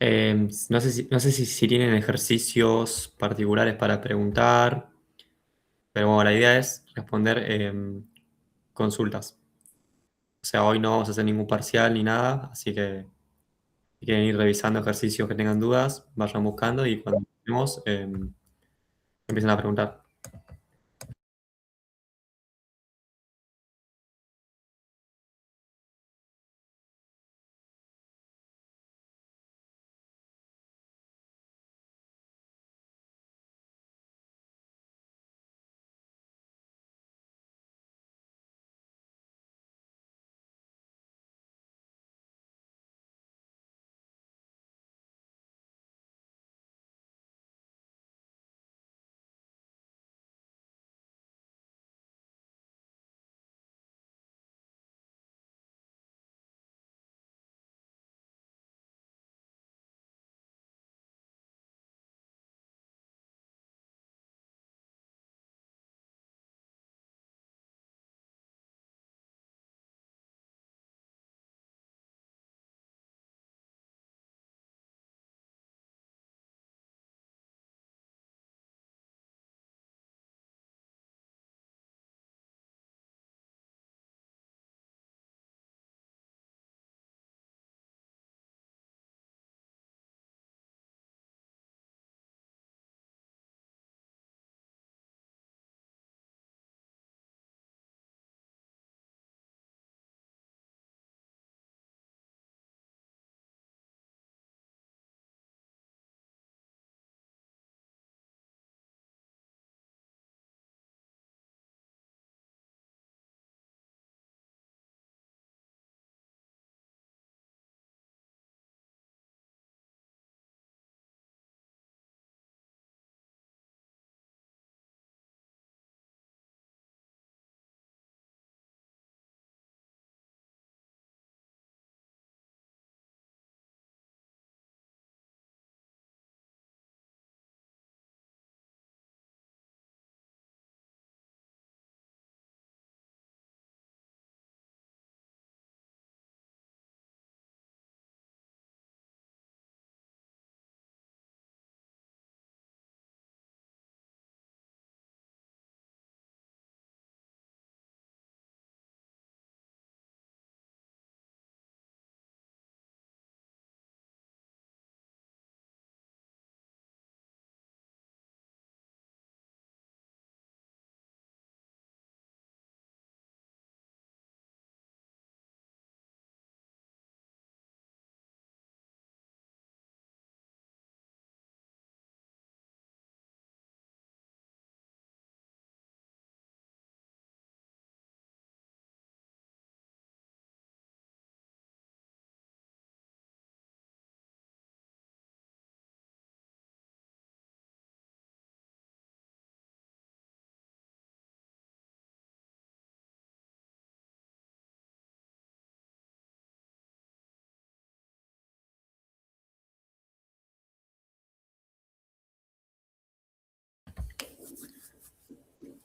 No sé si tienen ejercicios particulares para preguntar, pero bueno, la idea es responder consultas. O sea, hoy no vamos a hacer ningún parcial ni nada, así que si quieren ir revisando ejercicios que tengan dudas, vayan buscando y cuando tenemos, empiecen a preguntar.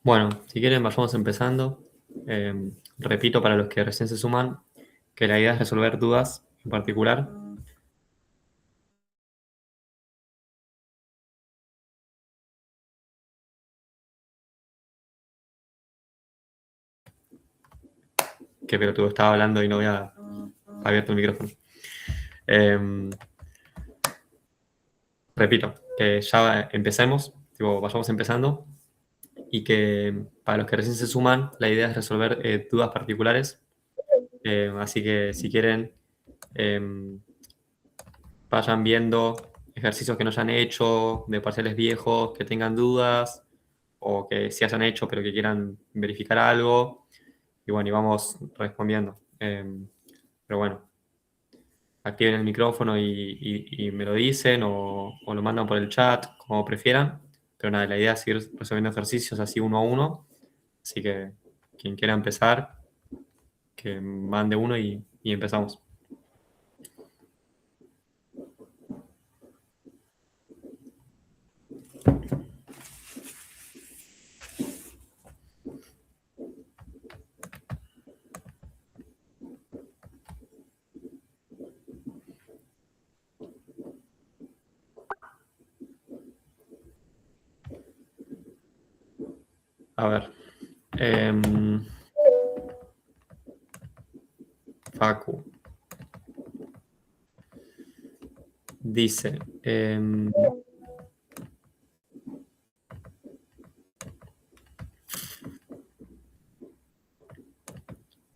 Bueno, si quieren, vayamos empezando. Repito para los que recién se suman que la idea es resolver dudas en particular. Que pelotudo, estaba hablando y no había abierto el micrófono. Eh, Repito, que ya empecemos, tipo, vayamos empezando y que para los que recién se suman, la idea es resolver dudas particulares. Así que si quieren, eh, vayan viendo ejercicios que no hayan hecho, de parciales viejos, que tengan dudas, o que sí hayan hecho pero que quieran verificar algo. Y bueno, y vamos respondiendo. Pero bueno, activen el micrófono y me lo dicen o lo mandan por el chat, como prefieran. Pero nada, la idea es ir resolviendo ejercicios así uno a uno. Así que quien quiera empezar, que mande uno y empezamos. A ver. Facu. Dice.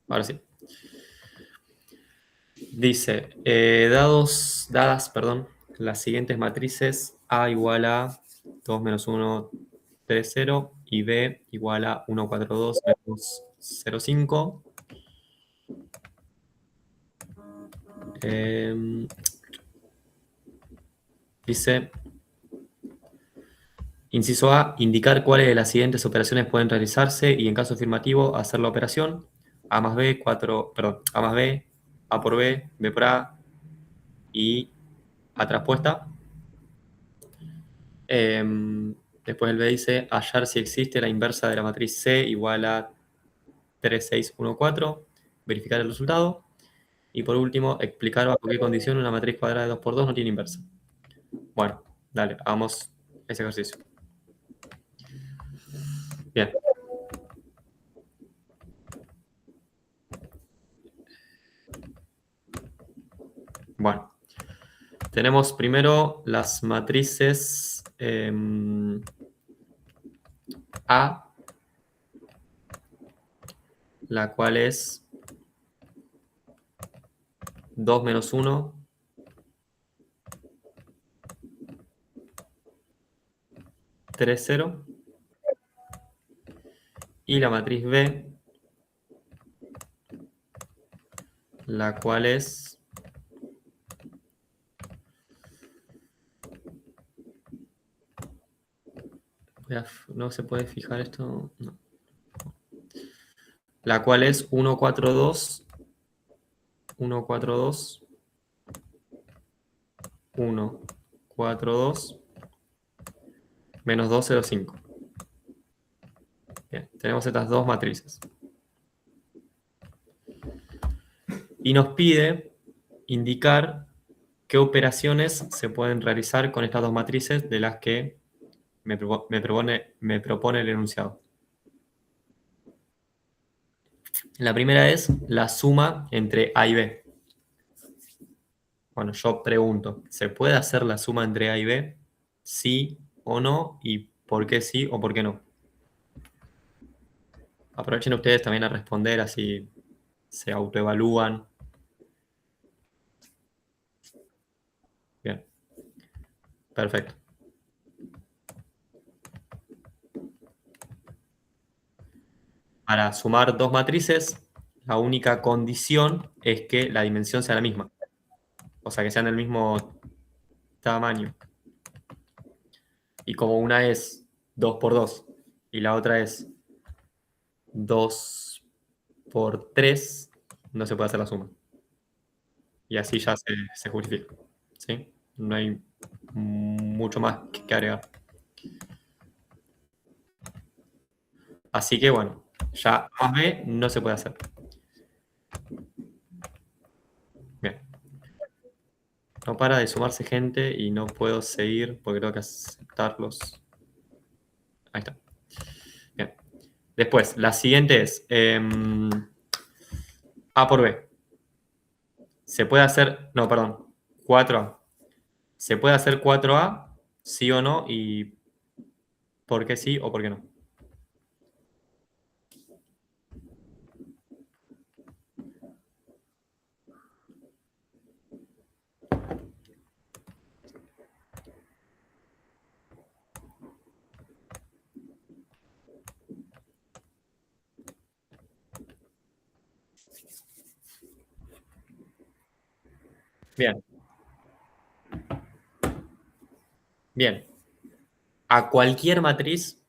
Ahora sí. Dice, dadas, perdón, las siguientes matrices A igual a 2 menos 1, 3, 0 y B igual a 1, 4, 2, menos 0, 5. Dice, inciso A, indicar cuáles de las siguientes operaciones pueden realizarse y en caso afirmativo hacer la operación A más B, 4, perdón, A más B, A por B, B por A y A traspuesta. Después el B dice hallar si existe la inversa de la matriz C igual a 3, 6, 1, 4, verificar el resultado. Y por último, explicar bajo qué condición una matriz cuadrada de 2 por 2 no tiene inversa. Bueno, dale, hagamos ese ejercicio. Bien. Bueno, tenemos primero las matrices A, la cual es 2 menos 1, 3, 0. Y la matriz B, la cual es no se puede fijar esto. No. La cual es 1, 4, 2, 1, 4, 2, 1, 4, 2, menos 2, 0, 5. Bien, tenemos estas dos matrices. Y nos pide indicar qué operaciones se pueden realizar con estas dos matrices de las que me propone el enunciado. La primera es la suma entre A y B. Bueno, yo pregunto, ¿se puede hacer la suma entre A y B? ¿Sí o no? ¿Y por qué sí o por qué no? Aprovechen ustedes también a responder, así se autoevalúan. Bien, perfecto. Para sumar dos matrices, la única condición es que la dimensión sea la misma. O sea, que sean del mismo tamaño. Y como una es 2 por 2 y la otra es 2 por 3, no se puede hacer la suma. Y así ya se justifica. ¿Sí? No hay mucho más que agregar. Así que bueno, ya A más B no se puede hacer. Bien. No para de sumarse gente y no puedo seguir porque tengo que aceptarlos. Ahí está. Bien. Después, la siguiente es A por B. Se puede hacer, no, perdón, 4A. ¿Se puede hacer 4A? Sí o no, y por qué sí o por qué no. Bien, bien. A cualquier matriz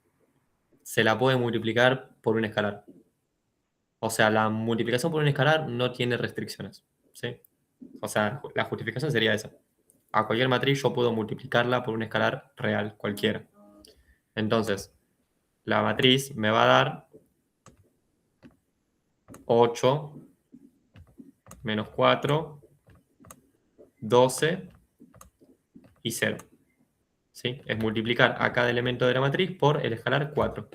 se la puede multiplicar por un escalar. O sea, la multiplicación por un escalar no tiene restricciones. ¿Sí? O sea, la justificación sería esa. A cualquier matriz yo puedo multiplicarla por un escalar real, cualquiera. Entonces, la matriz me va a dar 8 menos 4, 12 y 0. ¿Sí? Es multiplicar a cada elemento de la matriz por el escalar 4.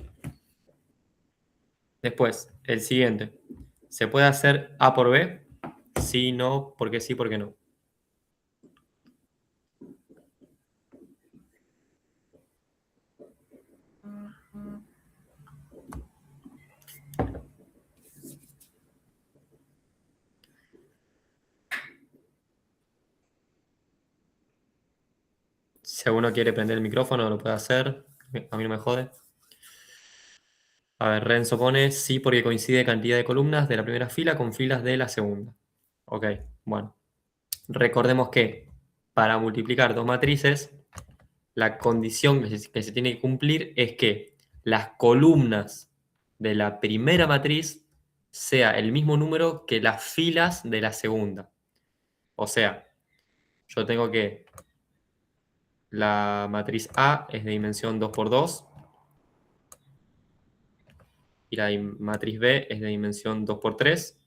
Después, el siguiente. ¿Se puede hacer A por B? Sí, no, porque sí, porque no. Si alguno quiere prender el micrófono, lo puede hacer. A mí no me jode. A ver, Renzo pone sí porque coincide cantidad de columnas de la primera fila con filas de la segunda. Ok, bueno. Recordemos que para multiplicar dos matrices, la condición que se tiene que cumplir es que las columnas de la primera matriz sea el mismo número que las filas de la segunda. O sea, yo tengo que la matriz A es de dimensión 2 por 2 y la matriz B es de dimensión 2 por 3.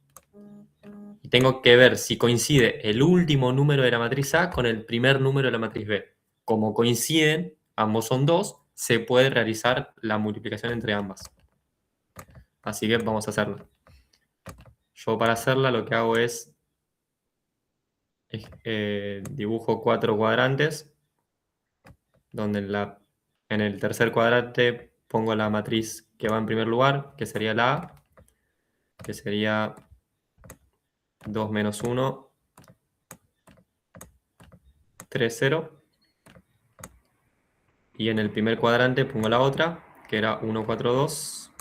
Y tengo que ver si coincide el último número de la matriz A con el primer número de la matriz B. Como coinciden, ambos son 2, se puede realizar la multiplicación entre ambas. Así que vamos a hacerla. Yo para hacerla lo que hago es dibujo 4 cuadrantes, donde en el tercer cuadrante pongo la matriz que va en primer lugar, que sería la A, que sería 2 menos 1, 3, 0. Y en el primer cuadrante pongo la otra, que era 1, 4, 2,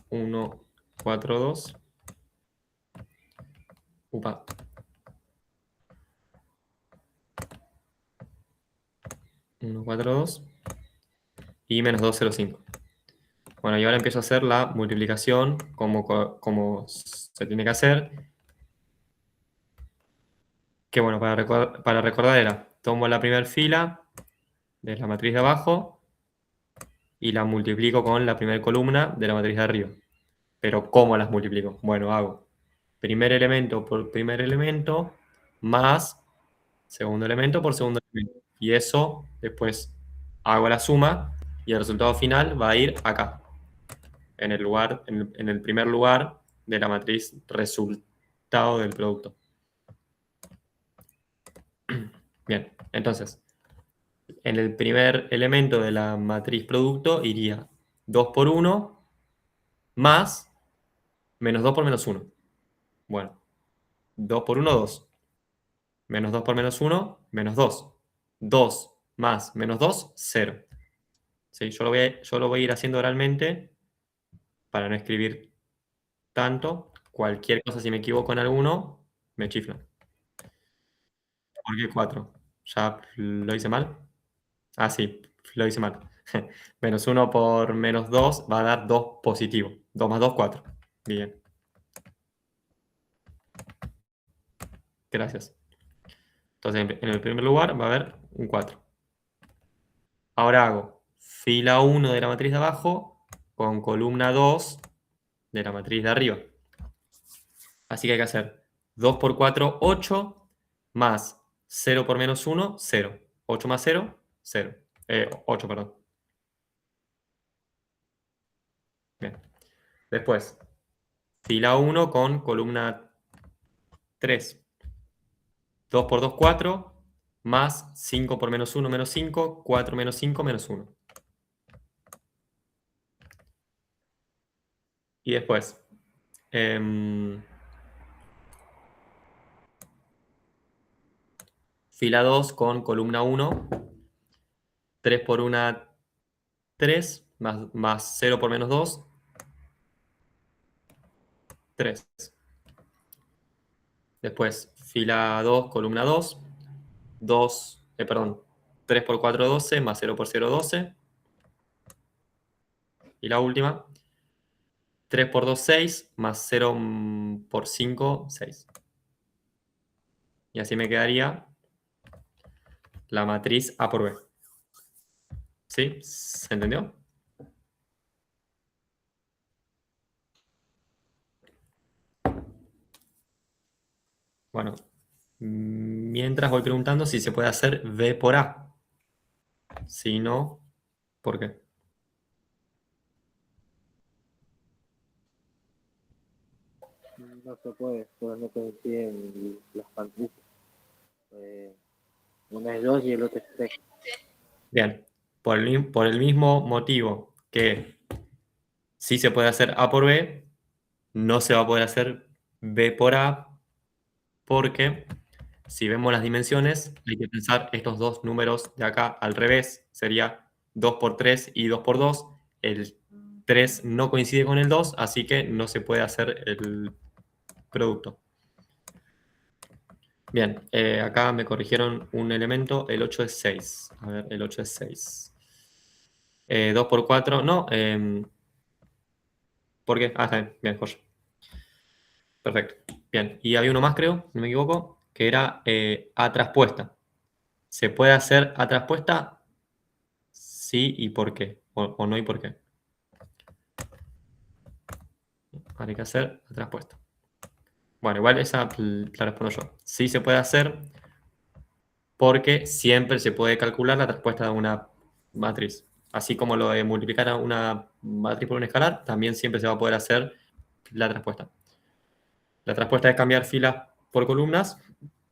1, 4, 2. Upa. 1, 4, 2. Y menos 2, 0, 5. Bueno, y ahora empiezo a hacer la multiplicación como se tiene que hacer. Que bueno, para recordar era, tomo la primera fila de la matriz de abajo y la multiplico con la primera columna de la matriz de arriba. Pero ¿cómo las multiplico? Bueno, hago primer elemento por primer elemento más segundo elemento por segundo elemento. Y eso después hago la suma y el resultado final va a ir acá, en el primer lugar de la matriz resultado del producto. Bien, entonces, en el primer elemento de la matriz producto iría 2 por 1 más menos 2 por menos 1. Bueno, 2 por 1, 2. Menos 2 por menos 1, menos 2. 2 más menos 2, 0. ¿Sí? Yo lo voy a ir haciendo oralmente para no escribir tanto. Cualquier cosa, si me equivoco en alguno, me chiflan. ¿Por qué 4? ¿Ya lo hice mal? Ah, sí, lo hice mal. Menos 1 por menos 2 va a dar 2 positivo. 2 más 2, 4. Bien, gracias. Entonces, en el primer lugar va a haber un 4. Ahora hago fila 1 de la matriz de abajo con columna 2 de la matriz de arriba. Así que hay que hacer 2 por 4, 8, más 0 por menos 1, 0. 8 más 0, 0. 8, perdón. Bien. Después, fila 1 con columna 3. 2 por 2, 4, más 5 por menos 1, menos 5, 4 menos 5, menos 1. Y después, fila 2 con columna 1, 3 por 1, 3, más 0 por menos 2, 3. Después, fila 2, columna 2, 3 por 4, 12, más 0 por 0, 12. Y la última, 3 por 2, 6, más 0 por 5, 6. Y así me quedaría la matriz A por B. ¿Sí? ¿Se entendió? Bueno, mientras voy preguntando si se puede hacer B por A. Si no, ¿por qué? No se puede, pues no coinciden las matrices. Eh, una es 2 y el otro es 3. Bien, por el mismo motivo que sí se puede hacer A por B, no se va a poder hacer B por A, porque si vemos las dimensiones, hay que pensar estos dos números de acá al revés, sería 2 por 3 y 2 por 2. El 3 no coincide con el 2, así que no se puede hacer el producto. Bien, acá me corrigieron un elemento, el 8 es 6. A ver, el 8 es 6. 2 por 4, no. ¿Por qué? Ah, está bien, bien, joya. Perfecto. Bien, y había uno más, creo, si no me equivoco, que era A traspuesta. ¿Se puede hacer A traspuesta? Sí, ¿y por qué? O no, ¿y por qué? Hay que hacer A traspuesta. Bueno, igual esa la respondo yo. Sí se puede hacer porque siempre se puede calcular la traspuesta de una matriz. Así como lo de multiplicar a una matriz por un escalar, también siempre se va a poder hacer la traspuesta. La traspuesta es cambiar filas por columnas,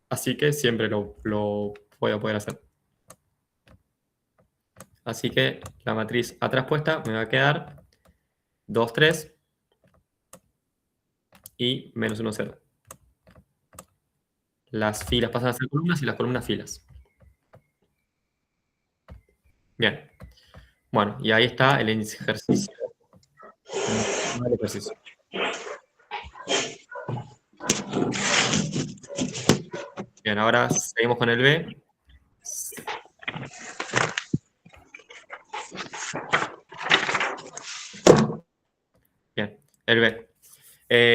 así que siempre lo voy a poder hacer. Así que la matriz A traspuesta me va a quedar 2, 3 y menos 1, 0. Las filas pasan a ser columnas y las columnas filas. Bien. Bueno, y ahí está el ejercicio. El ejercicio. Bien, ahora seguimos con el B. Bien, el B.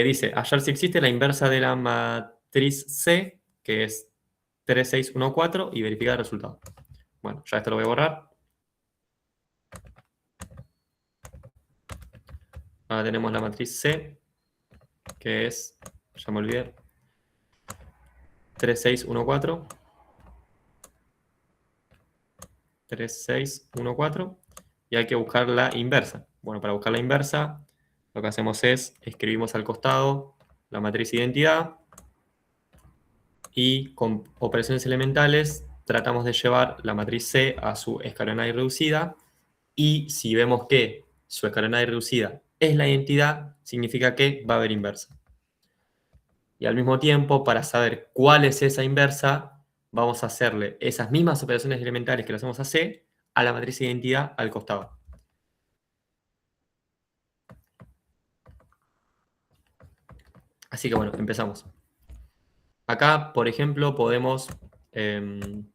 Dice, hallar si existe la inversa de la matriz C, que es 3, 6, 1, 4, y verificar el resultado. Bueno, ya esto lo voy a borrar. Ahora tenemos la matriz C, que es, ya me olvidé, 3, 6, 1, 4. 3, 6, 1, 4. Y hay que buscar la inversa. Bueno, para buscar la inversa, lo que hacemos es escribimos al costado la matriz identidad y con operaciones elementales tratamos de llevar la matriz C a su escalonaria reducida, y si vemos que su escalonaria reducida es la identidad, significa que va a haber inversa. Y al mismo tiempo, para saber cuál es esa inversa, vamos a hacerle esas mismas operaciones elementales que le hacemos a C a la matriz identidad al costado. Así que bueno, empezamos. Acá, por ejemplo, podemos, en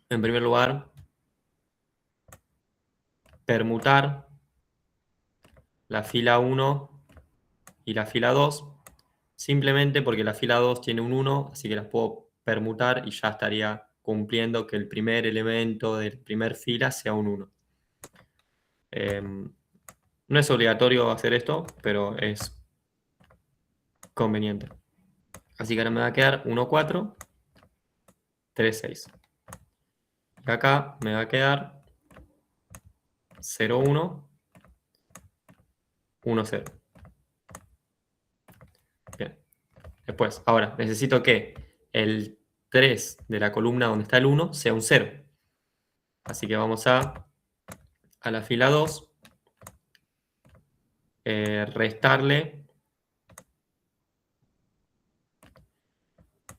primer lugar, permutar la fila 1 y la fila 2, simplemente porque la fila 2 tiene un 1, así que las puedo permutar y ya estaría cumpliendo que el primer elemento de la primera fila sea un 1. No es obligatorio hacer esto, pero es conveniente. Así que ahora me va a quedar 1, 4, 3, 6. Y acá me va a quedar 0, 1, 1, 0. Bien. Después, ahora, necesito que el 3 de la columna donde está el 1 sea un 0. Así que vamos a la fila 2, restarle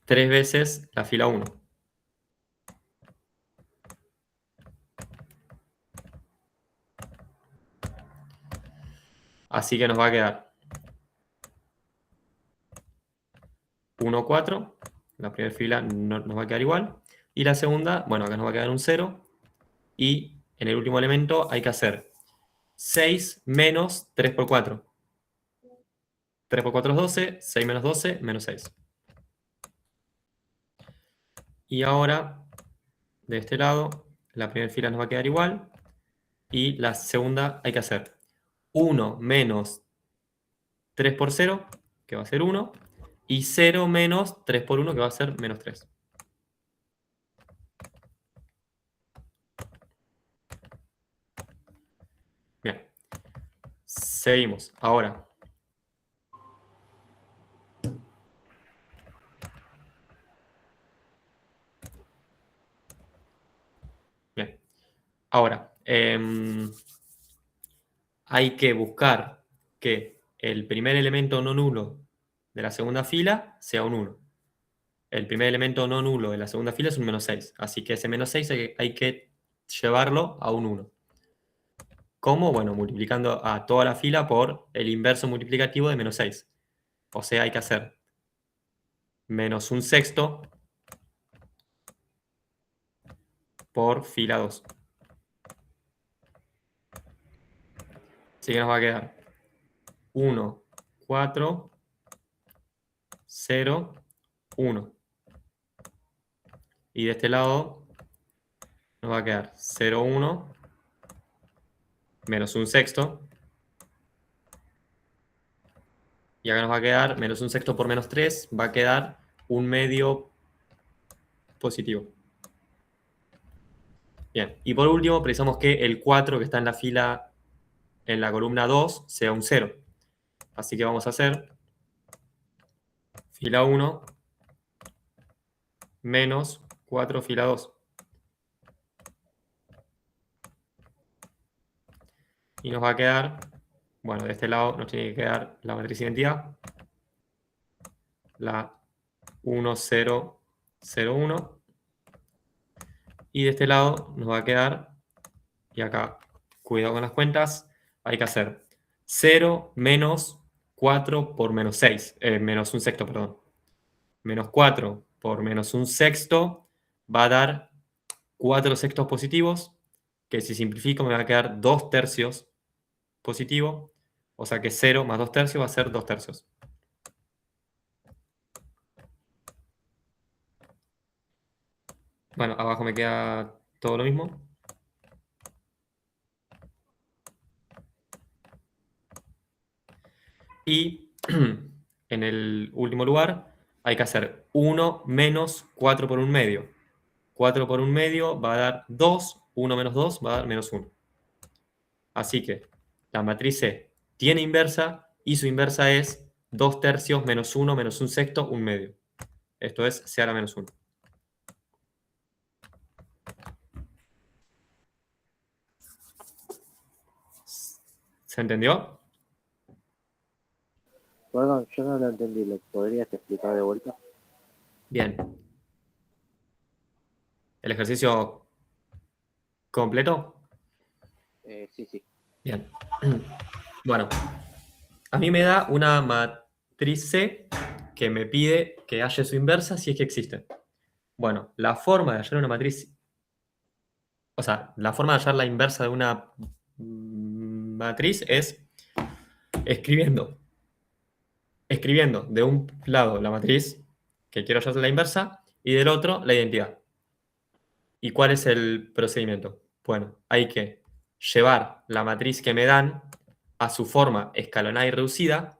3 veces la fila 1. Así que nos va a quedar 1, 4. La primera fila nos va a quedar igual. Y la segunda, bueno, acá nos va a quedar un 0. Y en el último elemento hay que hacer 6 menos 3 por 4. 3 por 4 es 12, 6 menos 12, menos 6. Y ahora, de este lado, la primera fila nos va a quedar igual. Y la segunda hay que hacer 1 menos 3 por 0, que va a ser 1. Y 0 menos 3 por 1, que va a ser menos 3. Bien. Seguimos. Ahora, Ahora, hay que buscar que el primer elemento no nulo de la segunda fila sea un 1. El primer elemento no nulo de la segunda fila es un -6. Así que ese -6 hay que llevarlo a un 1. ¿Cómo? Bueno, multiplicando a toda la fila por el inverso multiplicativo de -6. O sea, hay que hacer -1/6 por fila 2. Así que nos va a quedar 1, 4, 0, 1. Y de este lado nos va a quedar 0, 1, -1/6. Y acá nos va a quedar -1/6 por -3, va a quedar un medio positivo. Bien, y por último precisamos que el 4 que está en la fila, en la columna 2, sea un 0. Así que vamos a hacer fila 1 menos 4 fila 2. Y nos va a quedar, bueno, de este lado nos tiene que quedar la matriz identidad, la 1, 0, 0, 1. Y de este lado nos va a quedar, y acá, cuidado con las cuentas, hay que hacer 0 menos 4 por -6, -1/6, perdón. Menos 4 por -1/6 va a dar 4/6 positivos, que si simplifico me va a quedar 2/3 positivo, o sea que 0 más 2/3 va a ser 2/3. Bueno, abajo me queda todo lo mismo. Y en el último lugar hay que hacer 1 menos 4 por 1/2. 4 por 1/2 va a dar 2, 1 menos 2 va a dar -1. Así que la matriz C tiene inversa y su inversa es 2/3 menos 1 menos 1/6, 1/2. Esto es C a la menos 1. ¿Se entendió? Perdón, yo no lo entendí. ¿Lo podrías explicar de vuelta? Bien. ¿El ejercicio completo? Sí, sí. Bien. Bueno, a mí me da una matriz C que me pide que halle su inversa si es que existe. Bueno, la forma de hallar una matriz, o sea, la forma de hallar la inversa de una matriz es escribiendo de un lado la matriz que quiero hallar la inversa y del otro la identidad. ¿Y cuál es el procedimiento? Bueno, hay que llevar la matriz que me dan a su forma escalonada y reducida,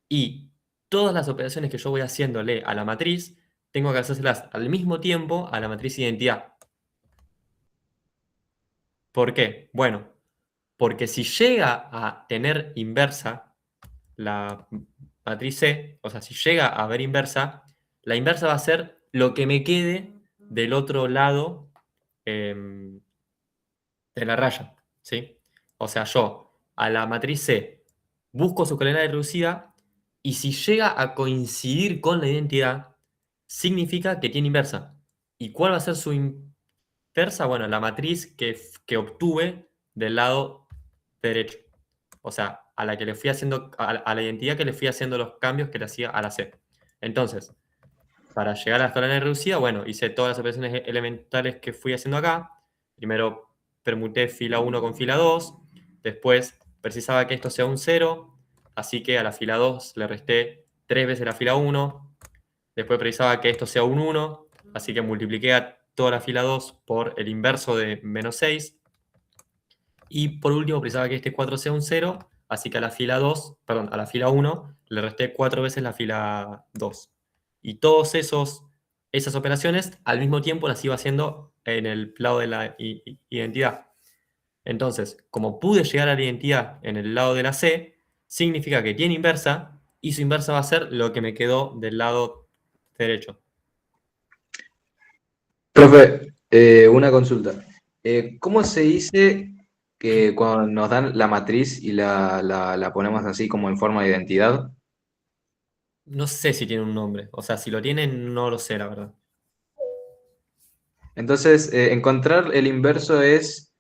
y todas las operaciones que yo voy haciéndole a la matriz tengo que hacérselas al mismo tiempo a la matriz identidad. ¿Por qué? Bueno, porque si llega a tener inversa la matriz C, o sea, si llega a haber inversa, la inversa va a ser lo que me quede del otro lado de la raya, ¿sí? O sea, yo a la matriz C busco su escalonada reducida y si llega a coincidir con la identidad, significa que tiene inversa. ¿Y cuál va a ser su inversa? Bueno, la matriz que obtuve del lado derecho. O sea, a la que le fui haciendo, a la identidad que le fui haciendo los cambios que le hacía a la C. Entonces, para llegar a la escalonada reducida, bueno, hice todas las operaciones elementales que fui haciendo acá. Primero permuté fila 1 con fila 2. Después precisaba que esto sea un 0. Así que a la fila 2 le resté 3 veces la fila 1. Después precisaba que esto sea un 1. Así que multipliqué a toda la fila 2 por el inverso de -6. Y por último precisaba que este 4 sea un 0. Así que a la fila 2, perdón, a la fila 1 le resté 4 veces la fila 2. Y todas esas operaciones al mismo tiempo las iba haciendo en el lado de la identidad. Entonces, como pude llegar a la identidad en el lado de la C, significa que tiene inversa y su inversa va a ser lo que me quedó del lado derecho. Profe, una consulta. ¿Cómo se dice que cuando nos dan la matriz y la ponemos así como en forma de identidad? No sé si tiene un nombre. O sea, si lo tiene, no lo sé, la verdad. Entonces, encontrar el inverso es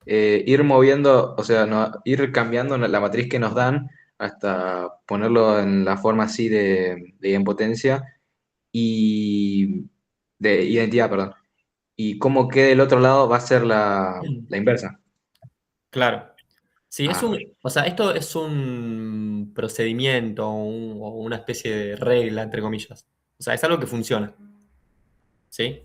ir moviendo, o sea, ir cambiando la matriz que nos dan hasta ponerlo en la forma así de idempotencia y de identidad, perdón. Y cómo quede el otro lado va a ser la inversa. Claro. Sí, Ah, o sea, esto es un procedimiento o una especie de regla, entre comillas. O sea, es algo que funciona, ¿sí?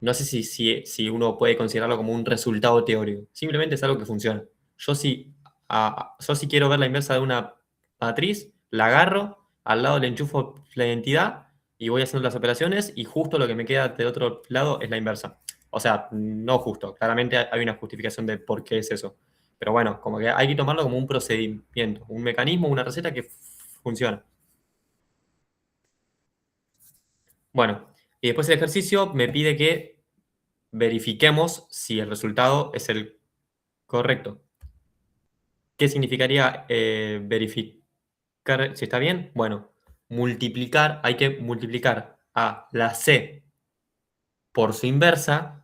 No sé si uno puede considerarlo como un resultado teórico. Simplemente es algo que funciona. Yo si quiero ver la inversa de una matriz, la agarro, al lado le enchufo la identidad y voy haciendo las operaciones y justo lo que me queda del otro lado es la inversa. O sea, no justo. Claramente hay una justificación de por qué es eso. Pero bueno, como que hay que tomarlo como un procedimiento, un mecanismo, una receta que funciona. Bueno, y después el ejercicio me pide que verifiquemos si el resultado es el correcto. ¿Qué significaría verificar si está bien? Bueno, hay que multiplicar a la C por su inversa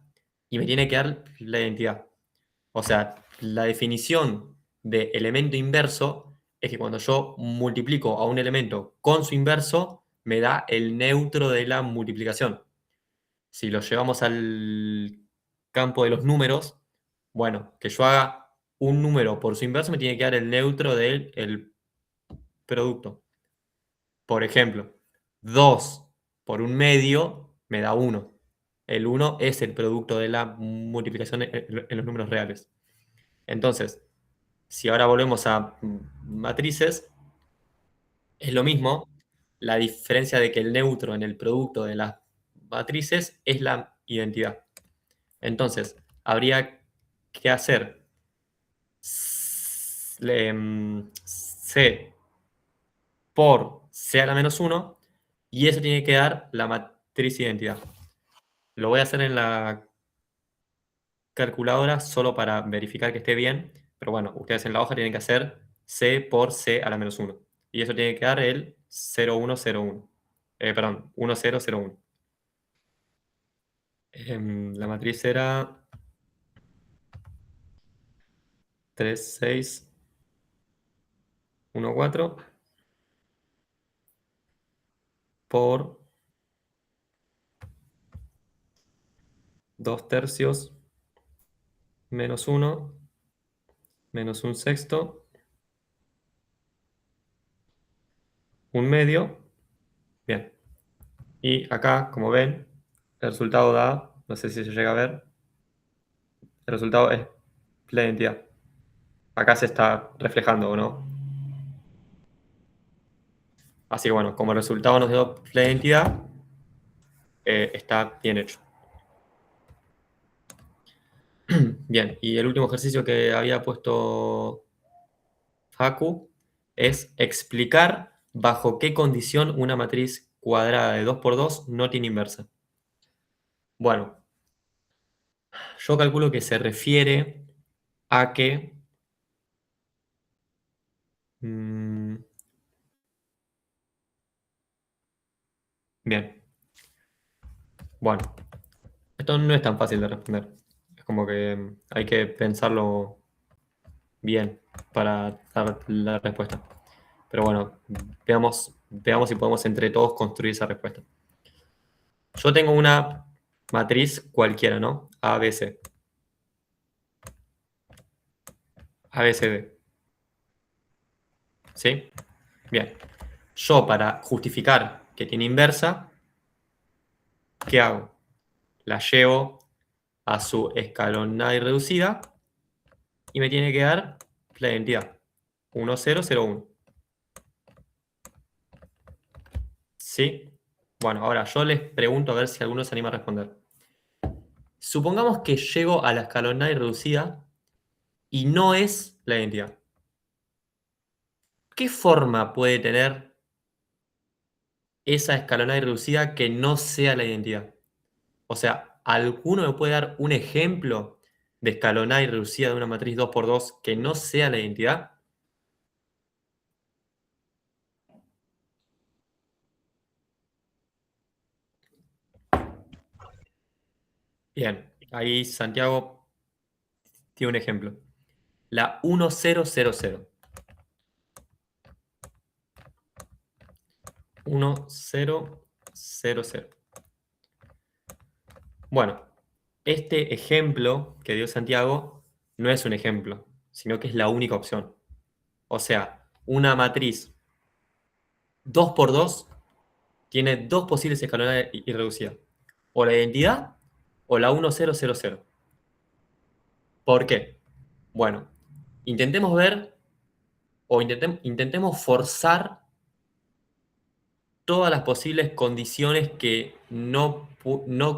y me tiene que dar la identidad. O sea, la definición de elemento inverso es que cuando yo multiplico a un elemento con su inverso, me da el neutro de la multiplicación. Si lo llevamos al campo de los números, bueno, que yo haga un número por su inverso me tiene que dar el neutro del el producto. Por ejemplo, 2 por un medio me da 1. El 1 es el producto de la multiplicación en los números reales. Entonces, si ahora volvemos a matrices, es lo mismo. La diferencia de que el neutro en el producto de las matrices es la identidad. Entonces, habría que hacer C por C a la menos 1 y eso tiene que dar la matriz identidad. Lo voy a hacer en la calculadora solo para verificar que esté bien, pero bueno, ustedes en la hoja tienen que hacer C por C a la menos 1 y eso tiene que dar el 0101. Perdón, 1001. La matriz era 3614 por 2 tercios menos 1 menos un sexto, un medio. Bien. Y acá, como ven, el resultado da, no sé si se llega a ver, el resultado es la identidad. Acá se está reflejando, ¿o no? Así que bueno, como el resultado nos dio la identidad, está bien hecho. Bien, y el último ejercicio que había puesto Facu es explicar bajo qué condición una matriz cuadrada de 2 por 2 no tiene inversa. Bueno, yo calculo que se refiere a que bien, bueno, esto no es tan fácil de responder. Es como que hay que pensarlo bien para dar la respuesta. Pero bueno, veamos si podemos entre todos construir esa respuesta. Yo tengo una matriz cualquiera, ¿no? A, B, C. A, B, C, D. ¿Sí? Bien. Yo para justificar que tiene inversa, ¿qué hago? La llevo a su escalonada y reducida y me tiene que dar la identidad. 1, 0, 0, 1. ¿Sí? Bueno, ahora yo les pregunto a ver si alguno se anima a responder. Supongamos que llego a la escalonada y reducida y no es la identidad. ¿Qué forma puede tener esa escalonada y reducida que no sea la identidad? O sea, ¿alguno me puede dar un ejemplo de escalonada y reducida de una matriz 2x2 que no sea la identidad? Bien, ahí Santiago tiene un ejemplo. La 1000. 1000. Bueno, este ejemplo que dio Santiago no es un ejemplo, sino que es la única opción. O sea, una matriz 2x2 tiene dos posibles escalonadas y reducidas. O la identidad o la 1000. ¿Por qué? Bueno, intentemos ver o intentemos forzar todas las posibles condiciones que no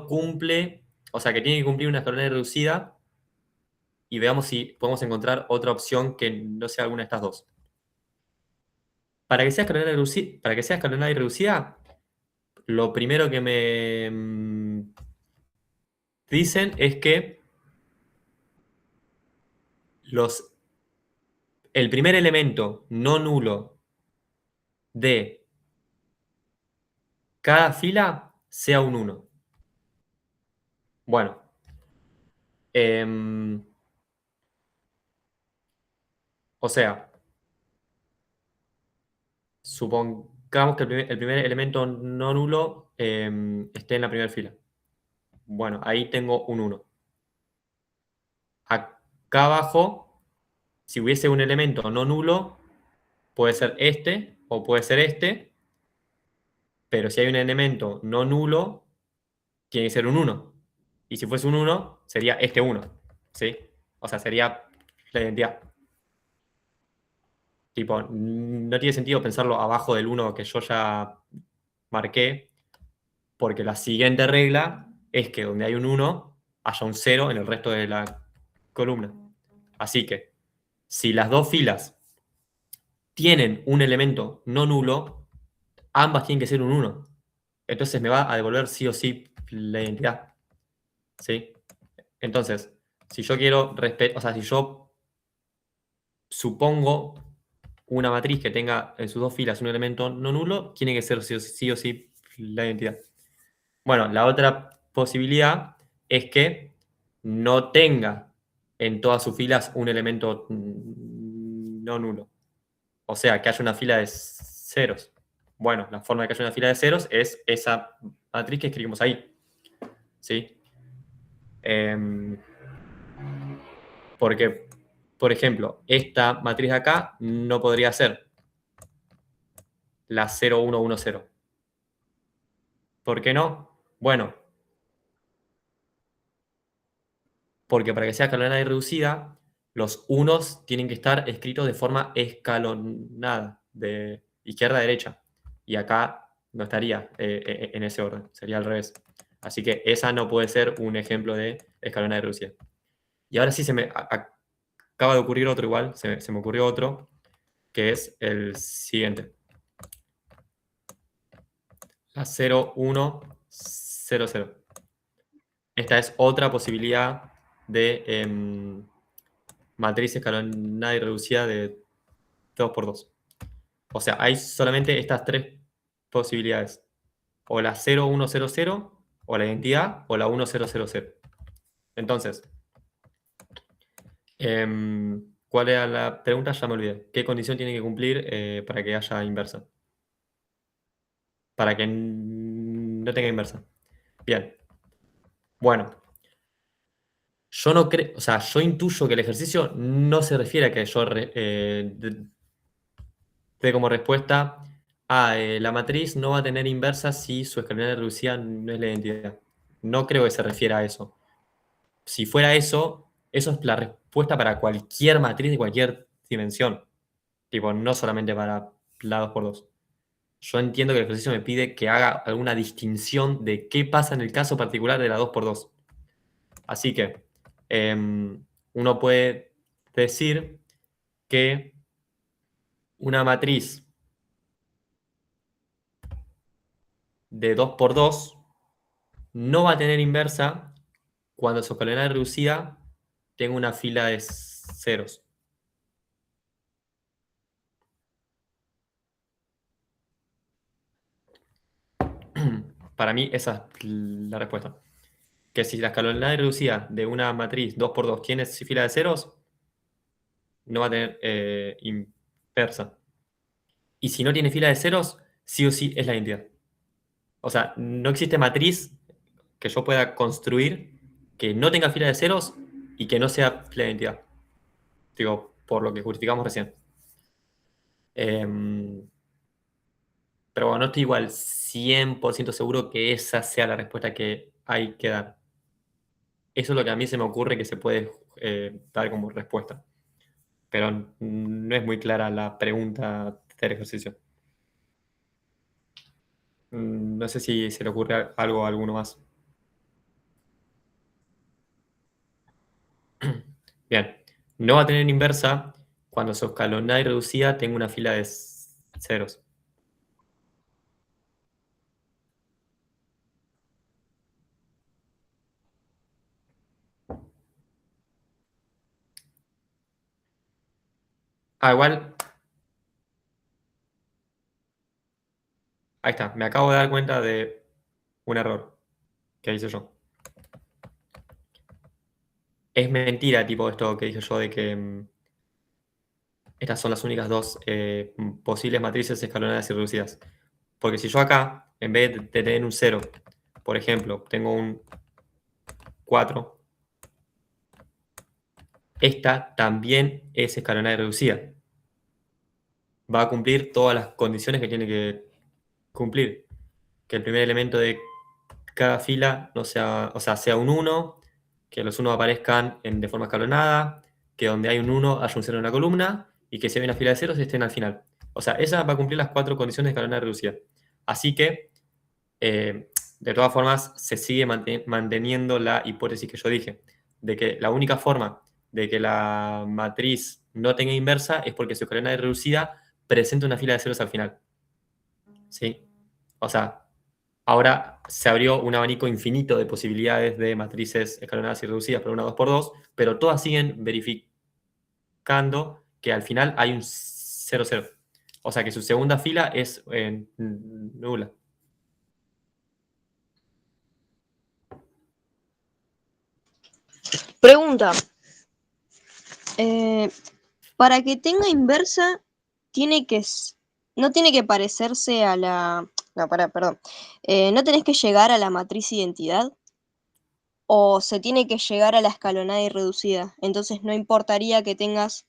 cumple, o sea, que tiene que cumplir una escalonada reducida y veamos si podemos encontrar otra opción que no sea alguna de estas dos. Para que sea escalonada y reducida, lo primero que me dicen es que el primer elemento no nulo de cada fila sea un 1. Bueno, o sea, supongamos que el primer elemento no nulo esté en la primera fila. Bueno, ahí tengo un 1. Acá abajo, si hubiese un elemento no nulo, puede ser este o puede ser este, pero si hay un elemento no nulo, tiene que ser un 1. Y si fuese un 1, sería este 1. ¿Sí? O sea, sería la identidad. Tipo, no tiene sentido pensarlo abajo del 1 que yo ya marqué, porque la siguiente regla es que donde hay un 1 haya un 0 en el resto de la columna. Así que, si las dos filas tienen un elemento no nulo, ambas tienen que ser un 1. Entonces me va a devolver sí o sí la identidad. ¿Sí? Entonces, si yo quiero o sea, si yo supongo una matriz que tenga en sus dos filas un elemento no nulo, tiene que ser sí o sí la identidad. Bueno, la otra posibilidad es que no tenga en todas sus filas un elemento no nulo. O sea, que haya una fila de ceros. Bueno, la forma de que haya una fila de ceros es esa matriz que escribimos ahí. ¿Sí? Porque, por ejemplo, esta matriz de acá no podría ser la 0, 1, 1, 0. ¿Por qué no? Bueno, porque para que sea escalonada y reducida, los unos tienen que estar escritos de forma escalonada, de izquierda a derecha. Y acá no estaría en ese orden, sería al revés. Así que esa no puede ser un ejemplo de escalonada y reducida. Y ahora sí se me acaba de ocurrir otro igual, se me ocurrió otro, que es el siguiente. La 0, 1, 0, 0. Esta es otra posibilidad de matriz escalonada y reducida de 2x2. O sea, hay solamente estas tres posibilidades. O la 0, 1, 0, 0, o la identidad, o la 1, 0, 0, 0. Entonces, ¿cuál era la pregunta? Ya me olvidé. ¿Qué condición tiene que cumplir para que haya inversa? Para que no tenga inversa. Bien. Bueno, yo no creo, o sea, yo intuyo que el ejercicio no se refiere a que yo dé como respuesta la matriz no va a tener inversa si su escalonada reducida no es la identidad. No creo que se refiera a eso. Si fuera eso, eso es la respuesta para cualquier matriz de cualquier dimensión. Tipo, no solamente para la 2x2. Yo entiendo que el ejercicio me pide que haga alguna distinción de qué pasa en el caso particular de la 2x2. Así que uno puede decir que una matriz de 2x2 no va a tener inversa cuando su escalonada es reducida, tengo una fila de ceros. Para mí, esa es la respuesta. Que si la escalonada es reducida de una matriz 2x2 tiene fila de ceros, no va a tener inversa. Y si no tiene fila de ceros, sí o sí es la identidad. O sea, no existe matriz que yo pueda construir que no tenga fila de ceros y que no sea la identidad. Digo, por lo que justificamos recién. Pero bueno, no estoy igual 100% seguro que esa sea la respuesta que hay que dar. Eso es lo que a mí se me ocurre que se puede dar como respuesta. Pero no es muy clara la pregunta del ejercicio. No sé si se le ocurre algo a alguno más. Bien, no va a tener inversa cuando su escalonada y reducida tenga una fila de ceros. Igual, ahí está. Me acabo de dar cuenta de un error que hice yo. Es mentira, tipo, esto que dije yo de que estas son las únicas dos posibles matrices escalonadas y reducidas. Porque si yo acá, en vez de tener un 0, por ejemplo, tengo un 4, esta también es escalonada y reducida. Va a cumplir todas las condiciones que tiene que cumplir. Que el primer elemento de cada fila no sea, o sea, sea un 1, que los 1 aparezcan de forma escalonada, que donde hay un 1 haya un 0 en la columna, y que si hay una fila de ceros estén al final. O sea, esa va a cumplir las 4 condiciones de escalonada reducida. Así que, de todas formas, se sigue manteniendo la hipótesis que yo dije, de que la única forma de que la matriz no tenga inversa es porque su escalonada reducida presenta una fila de ceros al final. ¿Sí? O sea, ahora se abrió un abanico infinito de posibilidades de matrices escalonadas y reducidas por una 2x2, pero todas siguen verificando que al final hay un 0, 0. O sea que su segunda fila es nula. Pregunta. Para que tenga inversa, no tiene que parecerse a la... No, perdón. ¿No tenés que llegar a la matriz identidad? ¿O se tiene que llegar a la escalonada y reducida? Entonces no importaría que tengas,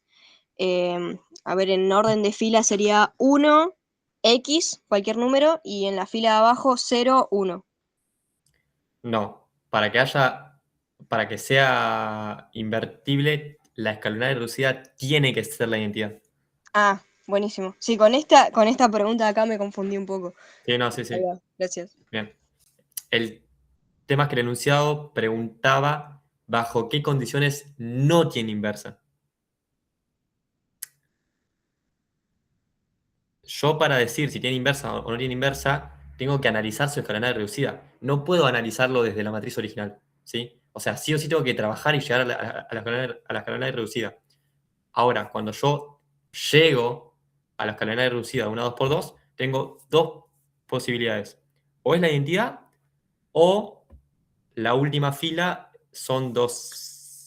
a ver, en orden de fila sería 1, X, cualquier número, y en la fila de abajo 0, 1. No, para que sea invertible, la escalonada reducida tiene que ser la identidad. Ah, buenísimo. Sí, con esta pregunta de acá me confundí un poco. Sí, no, sí, Ahí sí. va, gracias. Bien. El tema es que el enunciado preguntaba bajo qué condiciones no tiene inversa. Yo para decir si tiene inversa o no tiene inversa, tengo que analizar su escalonada reducida. No puedo analizarlo desde la matriz original, ¿sí? O sea, sí o sí tengo que trabajar y llegar a la escalonada reducida. Ahora, cuando yo llego a la escalonada reducida de una 2x2, tengo dos posibilidades. O es la identidad o la última fila son dos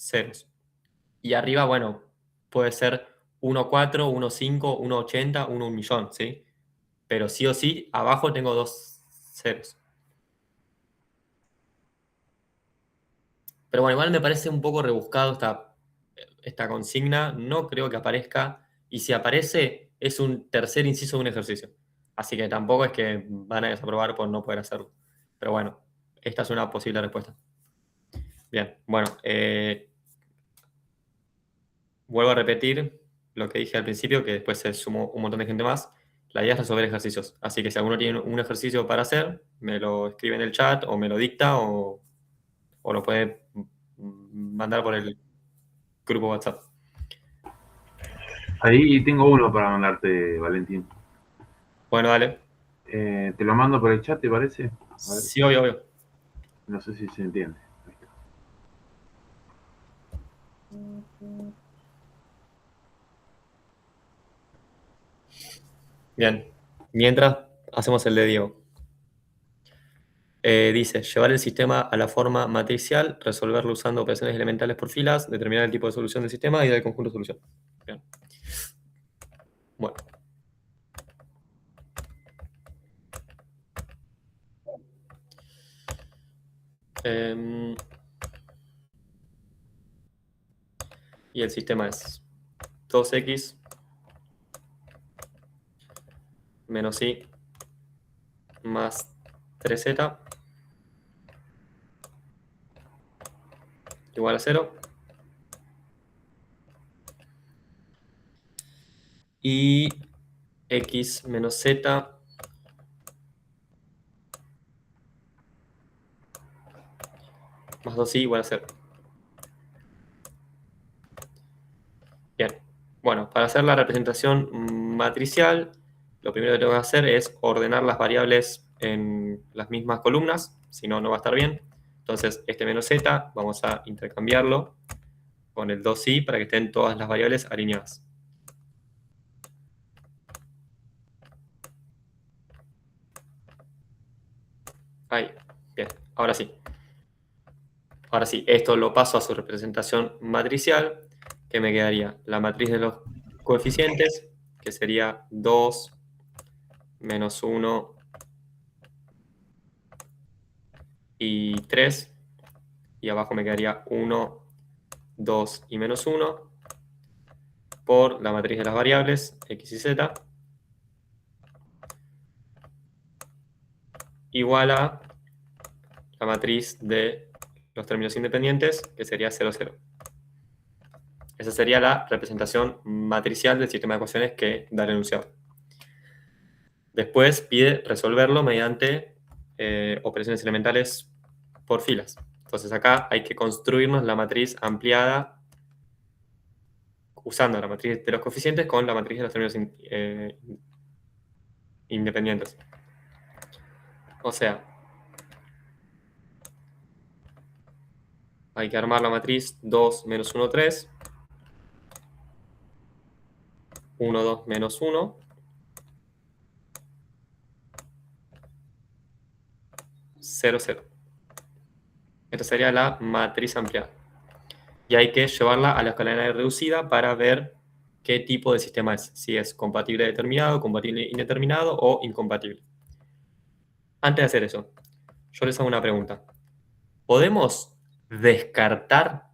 ceros. Y arriba, bueno, puede ser 1,4, 1,5, 1,80, 1, 1.000.000, ¿sí? Pero sí o sí, abajo tengo dos ceros. Pero bueno, igual me parece un poco rebuscado esta consigna. No creo que aparezca. Y si aparece, es un tercer inciso de un ejercicio. Así que tampoco es que van a desaprobar por no poder hacerlo. Pero bueno, esta es una posible respuesta. Bien, bueno, vuelvo a repetir lo que dije al principio, que después se sumó un montón de gente más. La idea es resolver ejercicios. Así que si alguno tiene un ejercicio para hacer, me lo escribe en el chat o me lo dicta o lo puede mandar por el grupo WhatsApp. Ahí tengo uno para mandarte, Valentín. Bueno, dale. Te lo mando por el chat, ¿te parece? Sí, obvio, obvio. No sé si se entiende. Ahí está. Bien. Mientras hacemos el de Diego. Dice, llevar el sistema a la forma matricial, resolverlo usando operaciones elementales por filas, determinar el tipo de solución del sistema y del conjunto de solución. Bien. Bueno. Y el sistema es 2x menos y más 3z igual a 0. Y x menos z más 2y igual a 0. Bien. Bueno, para hacer la representación matricial, lo primero que tengo que hacer es ordenar las variables en las mismas columnas, si no, no va a estar bien. Entonces, este menos z vamos a intercambiarlo con el 2i para que estén todas las variables alineadas. Ahí, bien, ahora sí. Ahora sí, esto lo paso a su representación matricial, que me quedaría la matriz de los coeficientes, que sería 2 menos 1 y 3, y abajo me quedaría 1, 2 y menos 1, por la matriz de las variables, x y z, igual a la matriz de los términos independientes, que sería 0, 0. Esa sería la representación matricial del sistema de ecuaciones que da el enunciado. Después pide resolverlo mediante operaciones elementales por filas. Entonces acá hay que construirnos la matriz ampliada usando la matriz de los coeficientes con la matriz de los términos independientes. O sea, hay que armar la matriz 2 menos 1, 3, 1, 2 menos 1, 0, 0. Esta sería la matriz ampliada. Y hay que llevarla a la escalera reducida para ver qué tipo de sistema es. Si es compatible determinado, compatible indeterminado o incompatible. Antes de hacer eso, yo les hago una pregunta. ¿Podemos descartar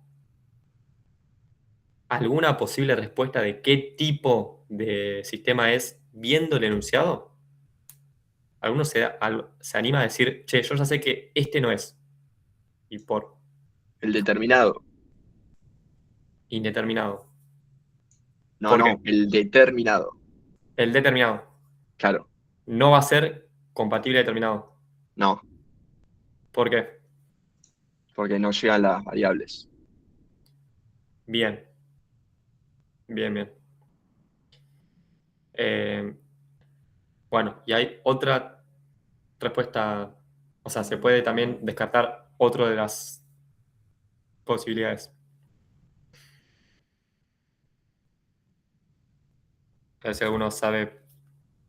alguna posible respuesta de qué tipo de sistema es viendo el enunciado? ¿Alguno se anima a decir, che, yo ya sé que este no es? Y por El determinado. indeterminado. No, ¿Por no, qué? el determinado. El determinado Claro, no va a ser compatible determinado. no, ¿Por qué? porque no llegan las variables. Bien. Bien, bien. Bueno, y hay otra respuesta, o sea, se puede también descartar otra de las posibilidades. A ver si alguno sabe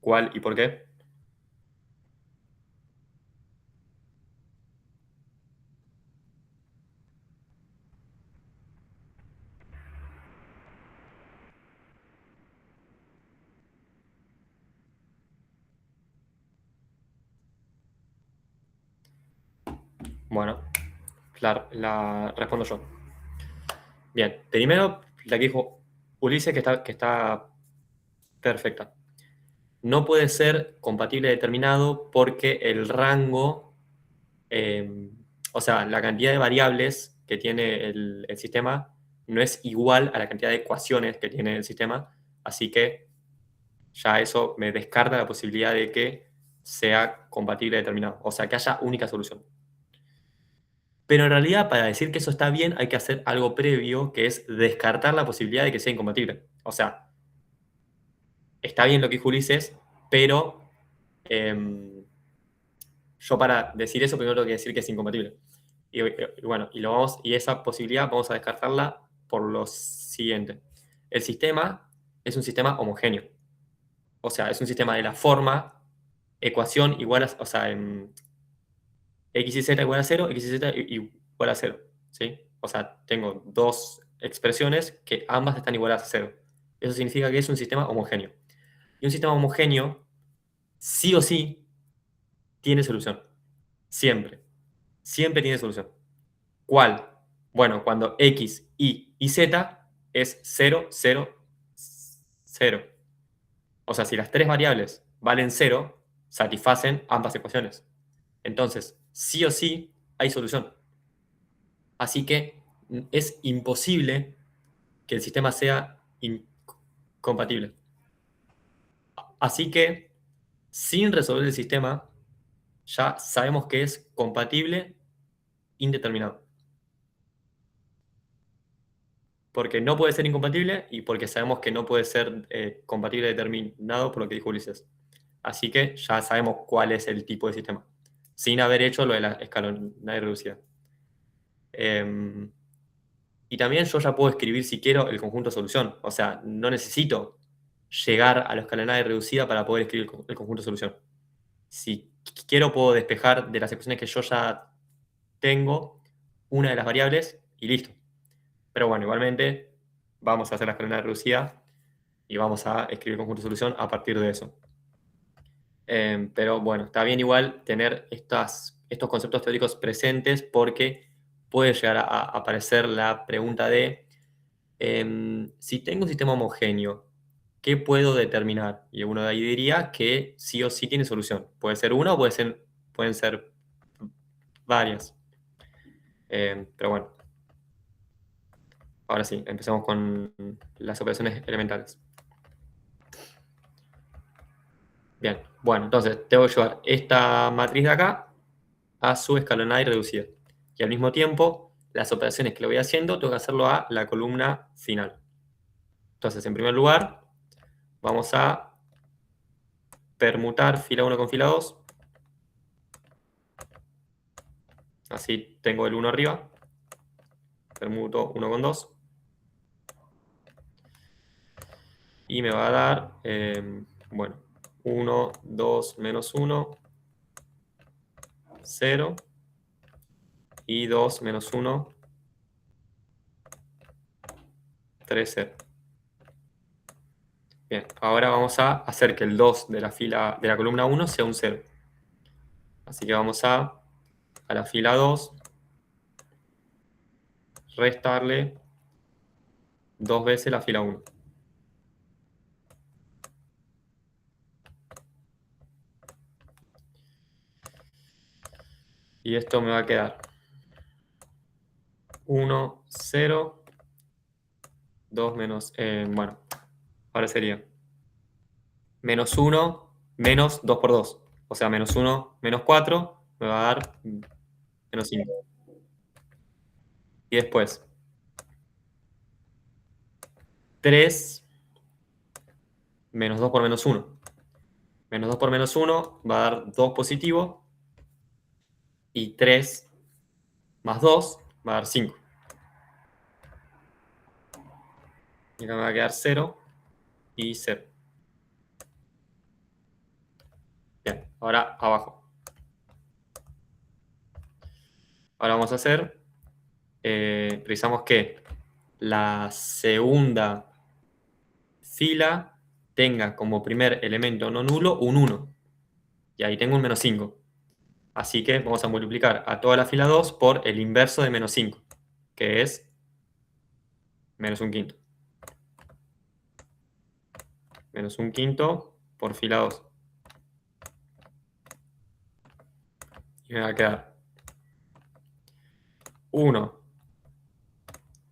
cuál y por qué. Bueno, claro, la respondo yo. Bien, primero la que dijo Ulises, que está perfecta. No puede ser compatible determinado porque el rango, o sea, la cantidad de variables que tiene el sistema no es igual a la cantidad de ecuaciones que tiene el sistema, así que ya eso me descarta la posibilidad de que sea compatible determinado, o sea, que haya única solución. Pero en realidad, para decir que eso está bien, hay que hacer algo previo, que es descartar la posibilidad de que sea incompatible. O sea, está bien lo que dijo Ulises, pero yo para decir eso primero tengo que decir que es incompatible. Y bueno, y esa posibilidad vamos a descartarla por lo siguiente. El sistema es un sistema homogéneo. O sea, es un sistema de la forma ecuación igual a, o sea, x y z igual a 0, x y z igual a 0. ¿Sí? O sea, tengo dos expresiones que ambas están igualadas a 0. Eso significa que es un sistema homogéneo. Y un sistema homogéneo, sí o sí, tiene solución. Siempre. Siempre tiene solución. ¿Cuál? Bueno, cuando x, y z es 0, 0, 0. O sea, si las tres variables valen 0, satisfacen ambas ecuaciones. Entonces, sí o sí hay solución. Así que es imposible que el sistema sea incompatible. Así que, sin resolver el sistema, ya sabemos que es compatible indeterminado. Porque no puede ser incompatible y porque sabemos que no puede ser compatible determinado por lo que dijo Ulises. Así que ya sabemos cuál es el tipo de sistema, sin haber hecho lo de la escalonada reducida. Y también yo ya puedo escribir, si quiero, el conjunto de solución. O sea, no necesito llegar a la escalonada reducida para poder escribir el conjunto de solución. Si quiero, puedo despejar de las ecuaciones que yo ya tengo una de las variables y listo. Pero bueno, igualmente vamos a hacer la escalonada reducida y vamos a escribir el conjunto de solución a partir de eso. Pero bueno, está bien igual tener estos conceptos teóricos presentes porque puede llegar a aparecer la pregunta de si tengo un sistema homogéneo, ¿qué puedo determinar? Y uno de ahí diría que sí o sí tiene solución. Puede ser una o pueden ser varias. Pero bueno. Ahora sí, empezamos con las operaciones elementales. Bien, bueno, entonces tengo que llevar esta matriz de acá a su escalonada y reducida. Y al mismo tiempo, las operaciones que le voy haciendo, tengo que hacerlo a la columna final. Entonces, en primer lugar, vamos a permutar fila 1 con fila 2. Así tengo el 1 arriba. Permuto 1 con 2. Y me va a dar, bueno, 1, 2, menos 1, 0. Y 2 menos 1, 3, 0. Bien, ahora vamos a hacer que el 2 de la columna 1 sea un 0. Así que vamos a la fila 2, restarle 2 veces la fila 1. Y esto me va a quedar 1, 0, 2 menos, bueno, ahora sería menos 1, menos 2 por 2. O sea, menos 1, menos 4, me va a dar menos 5. Y después, 3 menos 2 por menos 1. Menos 2 por menos 1 va a dar 2 positivo. Y 3 más 2 va a dar 5. Y acá me va a quedar 0 y 0. Bien, ahora abajo. Ahora vamos a hacer, precisamos que la segunda fila tenga como primer elemento no nulo un 1. Y ahí tengo un menos 5. Así que vamos a multiplicar a toda la fila 2 por el inverso de menos 5, que es menos un quinto. Menos un quinto por fila 2. Y me va a quedar 1,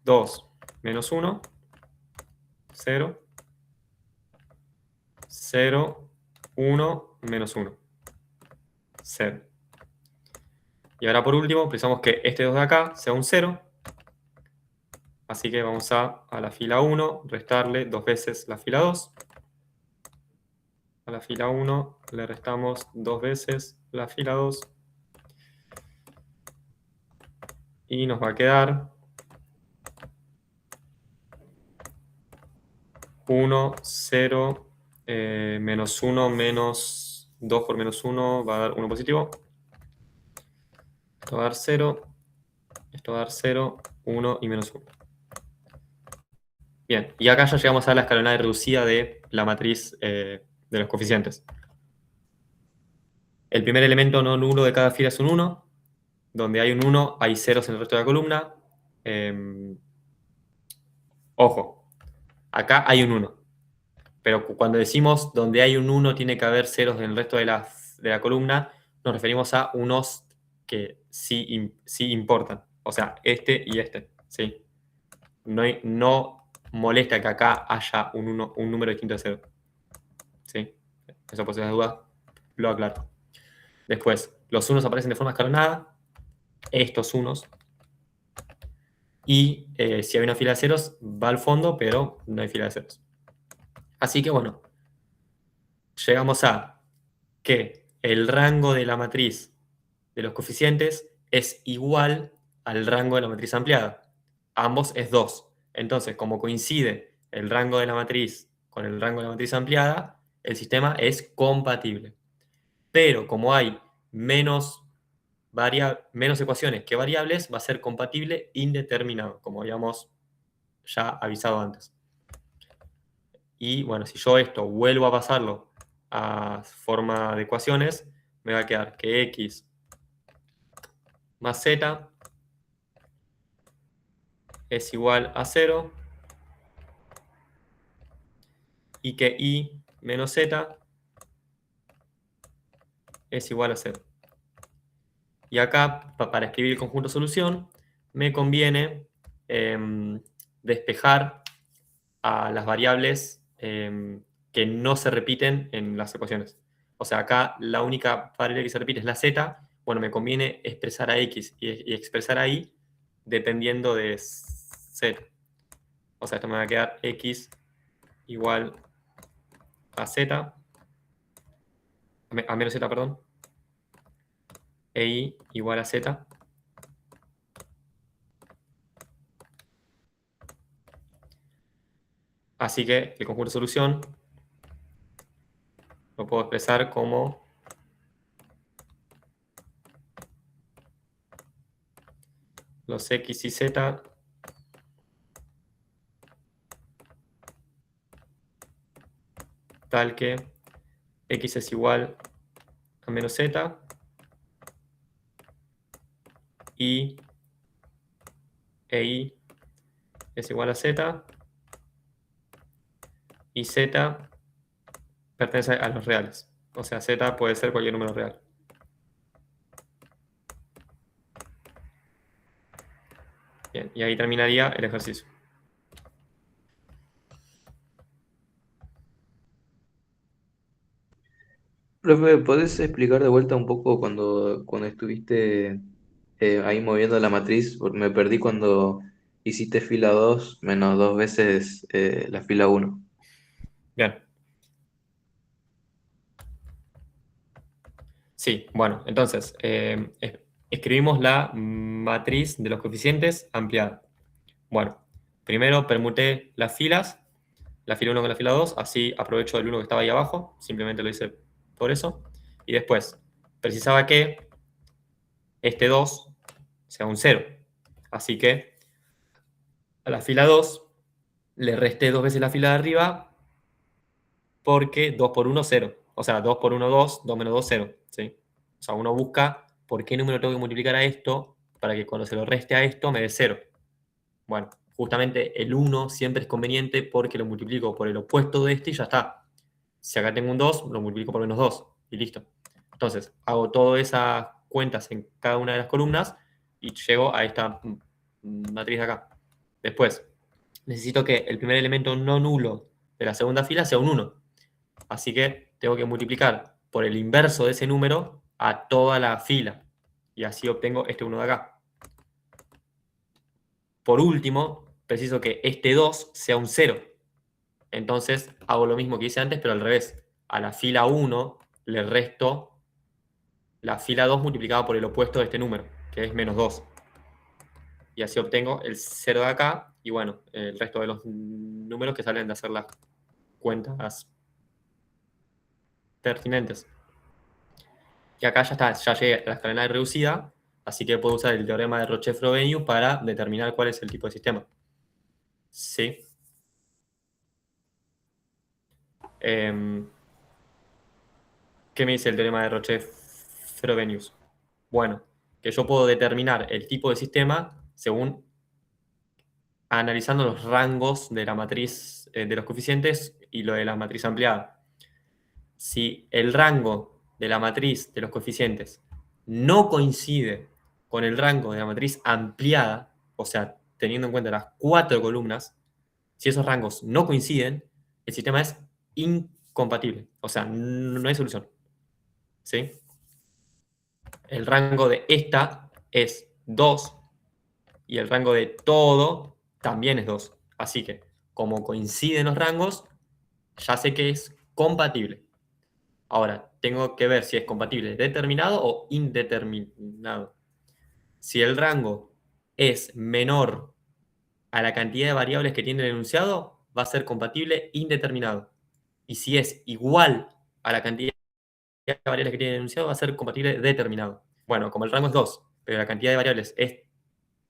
2, menos 1, 0, 0, 1, menos 1, 0. Y ahora por último, precisamos que este 2 de acá sea un 0. Así que vamos a la fila 1, restarle 2 veces la fila 2. A la fila 1 le restamos 2 veces la fila 2. Y nos va a quedar 1, 0, menos 1, menos 2 por menos 1 va a dar 1 positivo. Esto va a dar 0. Esto va a dar 0, 1 y menos 1. Bien, y acá ya llegamos a la escalonada reducida de la matriz de los coeficientes. El primer elemento no nulo de cada fila es un 1. Donde hay un 1, hay ceros en el resto de la columna. Ojo, acá hay un 1. Pero cuando decimos donde hay un 1 tiene que haber ceros en el resto de la columna, nos referimos a unos que sí importan. O sea, este y este. ¿Sí? No molesta que acá haya un número distinto de 0. ¿Sí? Eso por si las dudas, lo aclaro. Después, los unos aparecen de forma escalonada. Estos unos. Y si hay una fila de ceros, va al fondo, pero no hay fila de ceros. Así que bueno, llegamos a que el rango de la matriz de los coeficientes es igual al rango de la matriz ampliada. Ambos es 2. Entonces, como coincide el rango de la matriz con el rango de la matriz ampliada, el sistema es compatible. Pero como hay menos ecuaciones que variables, va a ser compatible indeterminado, como habíamos ya avisado antes. Y bueno, si yo esto vuelvo a pasarlo a forma de ecuaciones, me va a quedar que x más z es igual a 0 y que y menos z es igual a 0. Y acá, para escribir el conjunto solución, me conviene despejar a las variables que no se repiten en las ecuaciones. O sea, acá la única variable que se repite es la z. Bueno, me conviene expresar a x y expresar a y dependiendo de z. O sea, esto me va a quedar x igual a z, a menos z, perdón, e y igual a z. Así que el conjunto de solución lo puedo expresar como los x y z tal que x es igual a menos z y e y es igual a z y z pertenece a los reales. O sea, z puede ser cualquier número real. Bien, y ahí terminaría el ejercicio. Profe, ¿podés explicar de vuelta un poco cuando estuviste ahí moviendo la matriz? Porque me perdí cuando hiciste fila 2 menos 2 veces la fila 1. Bien. Sí, bueno, entonces, escribimos la matriz de los coeficientes ampliada. Bueno, primero permuté las filas, la fila 1 con la fila 2, así aprovecho el 1 que estaba ahí abajo, simplemente lo hice por eso. Y después, precisaba que este 2 sea un 0. Así que a la fila 2 le resté 2 veces la fila de arriba porque 2 por 1, 0. O sea, 2 por 1, 2, 2 menos 2, 0. ¿Sí? O sea, uno busca por qué número tengo que multiplicar a esto para que cuando se lo reste a esto me dé 0. Bueno, justamente el 1 siempre es conveniente porque lo multiplico por el opuesto de este y ya está. Si acá tengo un 2, lo multiplico por menos 2 y listo. Entonces, hago todas esas cuentas en cada una de las columnas y llego a esta matriz de acá. Después, necesito que el primer elemento no nulo de la segunda fila sea un 1. Así que tengo que multiplicar por el inverso de ese número a toda la fila. Y así obtengo este 1 de acá. Por último, preciso que este 2 sea un 0. Entonces hago lo mismo que hice antes, pero al revés. A la fila 1 le resto la fila 2 multiplicada por el opuesto de este número, que es menos 2. Y así obtengo el 0 de acá y bueno, el resto de los números que salen de hacer cuentas pertinentes. Y acá ya llegué a la escalonal reducida, así que puedo usar el teorema de Roche-Frobenius para determinar cuál es el tipo de sistema. ¿Sí? ¿Qué me dice el teorema de Roche-Frobenius? Bueno, que yo puedo determinar el tipo de sistema según analizando los rangos de la matriz de los coeficientes y lo de la matriz ampliada. Si el rango de la matriz de los coeficientes no coincide con el rango de la matriz ampliada, o sea, teniendo en cuenta las 4 columnas, si esos rangos no coinciden, el sistema es incompatible, o sea, no hay solución. ¿Sí? El rango de esta es 2 y el rango de todo también es 2. Así que, como coinciden los rangos, ya sé que es compatible. Ahora, tengo que ver si es compatible determinado o indeterminado. Si el rango es menor a la cantidad de variables que tiene el enunciado, va a ser compatible indeterminado. Y si es igual a la cantidad de variables que tiene el enunciado, va a ser compatible determinado. Bueno, como el rango es 2, pero la cantidad de variables es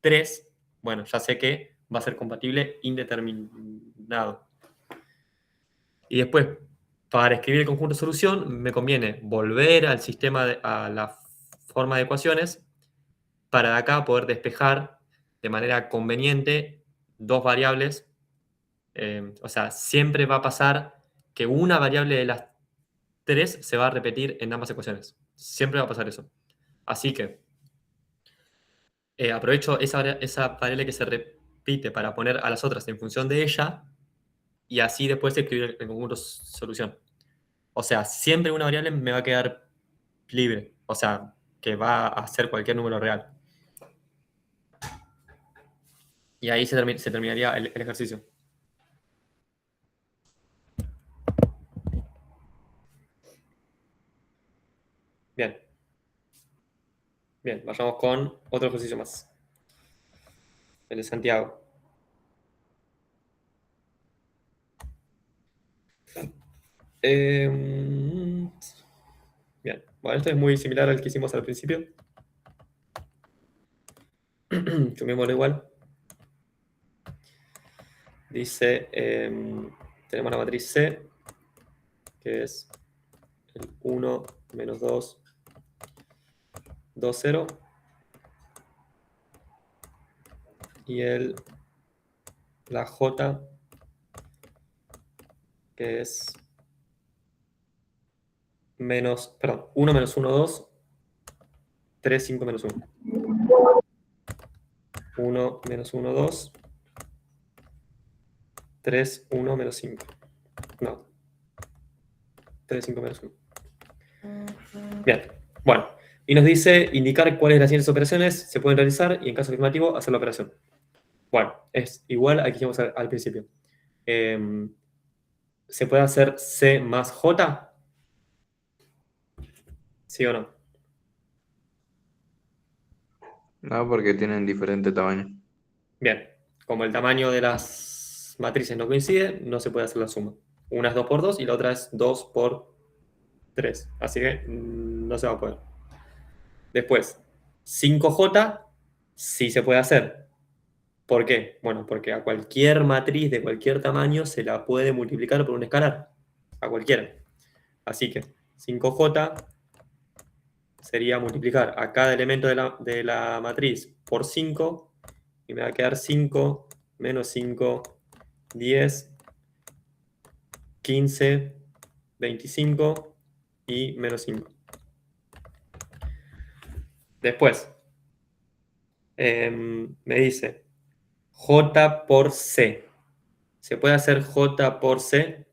3, bueno, ya sé que va a ser compatible indeterminado. Y después, para escribir el conjunto de solución, me conviene volver al sistema, a la forma de ecuaciones, para de acá poder despejar de manera conveniente dos variables. O sea, siempre va a pasar que una variable de las 3 se va a repetir en ambas ecuaciones. Siempre va a pasar eso. Así que aprovecho esa variable que se repite para poner a las otras en función de ella y así después escribir el conjunto solución. O sea, siempre una variable me va a quedar libre. O sea, que va a ser cualquier número real. Y ahí se terminaría el ejercicio. Bien. Bien, vayamos con otro ejercicio más. El de Santiago. Bien, bueno, esto es muy similar al que hicimos al principio. Chumémoslo igual. Dice, tenemos la matriz C, que es el 1, menos 2, 2, 0. Y la J, que es 1 menos 1, 2, 3, 5, menos 1. 1, menos 1, 2, 3, 1, menos 5. No. 3, 5, menos 1. Bien, bueno. Y nos dice indicar cuáles de las siguientes operaciones se pueden realizar y en caso afirmativo hacer la operación. Bueno, es igual a que hicimos al principio. ¿Se puede hacer C más J? ¿Sí o no? No, porque tienen diferente tamaño. Bien, como el tamaño de las matrices no coincide, no se puede hacer la suma. Una es 2 por 2 y la otra es 2 por 3. Así que no se va a poder. Después, 5J sí se puede hacer. ¿Por qué? Bueno, porque a cualquier matriz de cualquier tamaño se la puede multiplicar por un escalar. A cualquiera. Así que 5J sería multiplicar a cada elemento de la matriz por 5 y me va a quedar 5 menos 5, 10, 15, 25 y menos 5. Después, me dice J por C. ¿Se puede hacer J por C?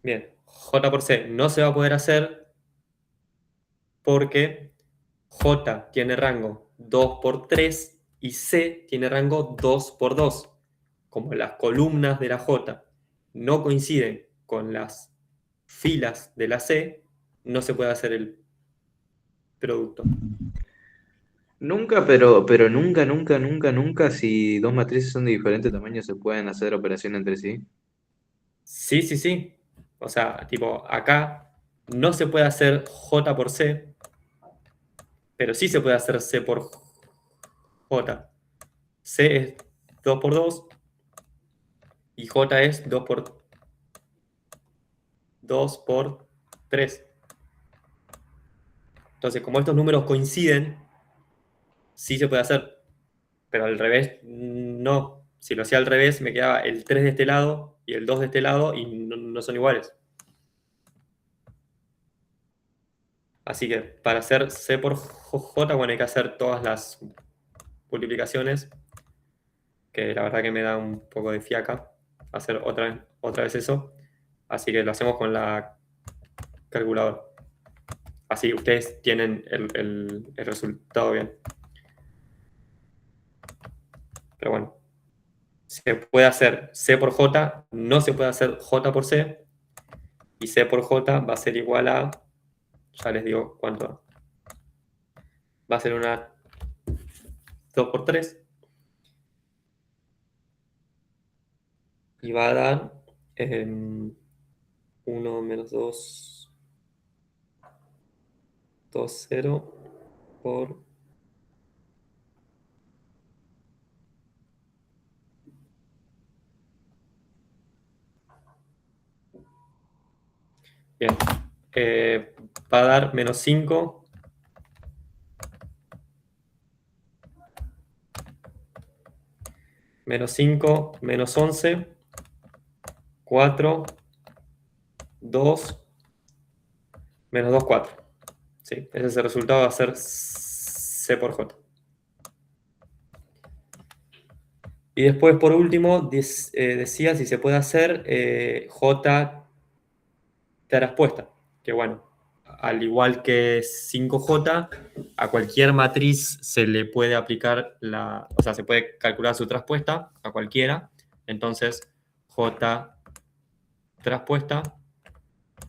Bien, J por C no se va a poder hacer porque J tiene rango 2 por 3 y C tiene rango 2 por 2. Como las columnas de la J no coinciden con las filas de la C, no se puede hacer el producto. Nunca, pero nunca, nunca, nunca, nunca, si dos matrices son de diferente tamaño, se pueden hacer operaciones entre sí. Sí, sí, sí. O sea, tipo, acá no se puede hacer J por C, pero sí se puede hacer C por J. C es 2 por 2 y J es 2 por 2 por 3. Entonces, como estos números coinciden, sí se puede hacer, pero al revés no. Si lo hacía al revés, me quedaba el 3 de este lado y el 2 de este lado y no son iguales. Así que para hacer C por J, bueno, hay que hacer todas las multiplicaciones, que la verdad que me da un poco de fiaca hacer otra vez eso. Así que lo hacemos con la calculadora. Así ustedes tienen el resultado bien. Pero bueno, se puede hacer C por J, no se puede hacer J por C, y C por J va a ser igual a, ya les digo cuánto, va a ser una 2 por 3, y va a dar 1 menos 2, 2, 0 por... Bien, va a dar menos 5, menos 5, menos 11, 4, 2, menos 2, 4. ¿Sí? Ese es el resultado, va a ser C por J. Y después, por último, decía si se puede hacer J traspuesta. Que bueno, al igual que 5J, a cualquier matriz se le puede aplicar o sea, se puede calcular su traspuesta a cualquiera. Entonces, J traspuesta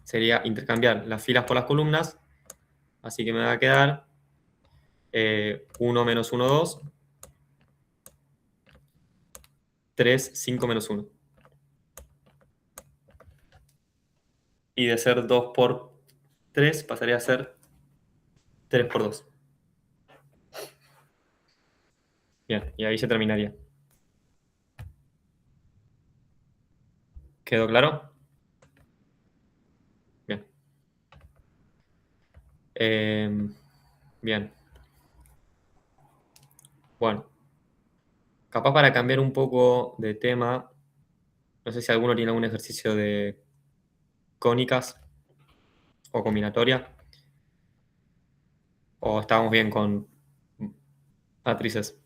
sería intercambiar las filas por las columnas. Así que me va a quedar 1 menos 1, 2. 3, 5 menos 1. Y de ser 2 por 3 pasaría a ser 3 por 2. Bien, y ahí se terminaría. ¿Quedó claro? Bien. Bien. Bueno, capaz para cambiar un poco de tema, no sé si alguno tiene algún ejercicio de cónicas o combinatoria, o estábamos bien con matrices.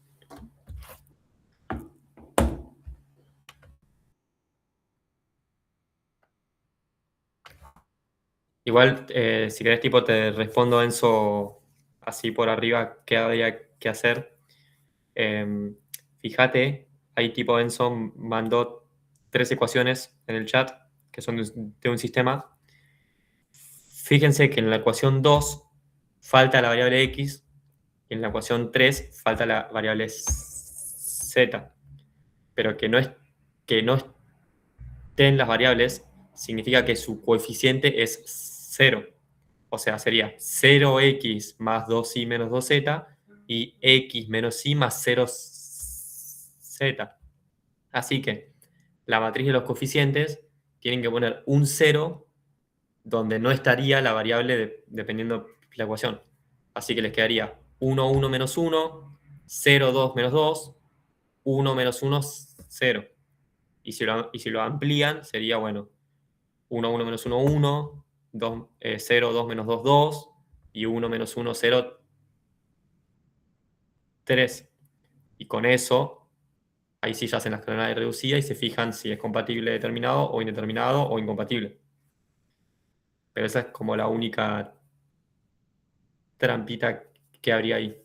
Igual, si querés, tipo, te respondo, Enzo, así por arriba, qué habría que hacer. Fíjate, ahí tipo Enzo mandó 3 ecuaciones en el chat, que son de un sistema. Fíjense que en la ecuación 2 falta la variable x, y en la ecuación 3 falta la variable z. Pero que no estén las variables significa que su coeficiente es 0. O sea, sería 0x más 2y menos 2z y x menos y más 0z. Así que la matriz de los coeficientes tienen que poner un 0 donde no estaría la variable dependiendo de la ecuación. Así que les quedaría 1, 1 menos 1, 0, 2 menos 2, 1 menos 1, 0. Y si lo amplían, sería, bueno, 1, 1 menos 1, 1, 2, 0, 2 menos 2, 2, y 1 menos 1, 0, 3. Y con eso, ahí sí ya hacen la escalonada reducida y se fijan si es compatible determinado o indeterminado o incompatible. Pero esa es como la única trampita que habría ahí.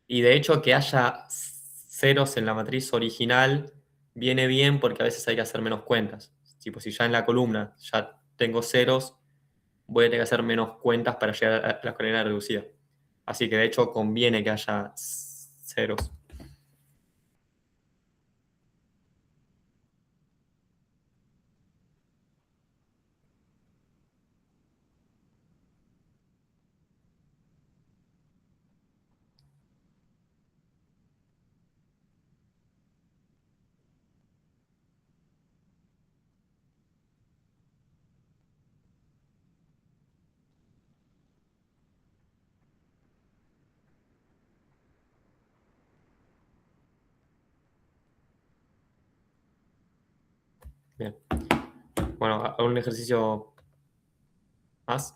Y de hecho que haya ceros en la matriz original viene bien porque a veces hay que hacer menos cuentas. Tipo, si ya en la columna ya tengo ceros, voy a tener que hacer menos cuentas para llegar a la escalonada reducida. Así que de hecho conviene que haya ceros. Bien. Bueno, ¿algún ejercicio más?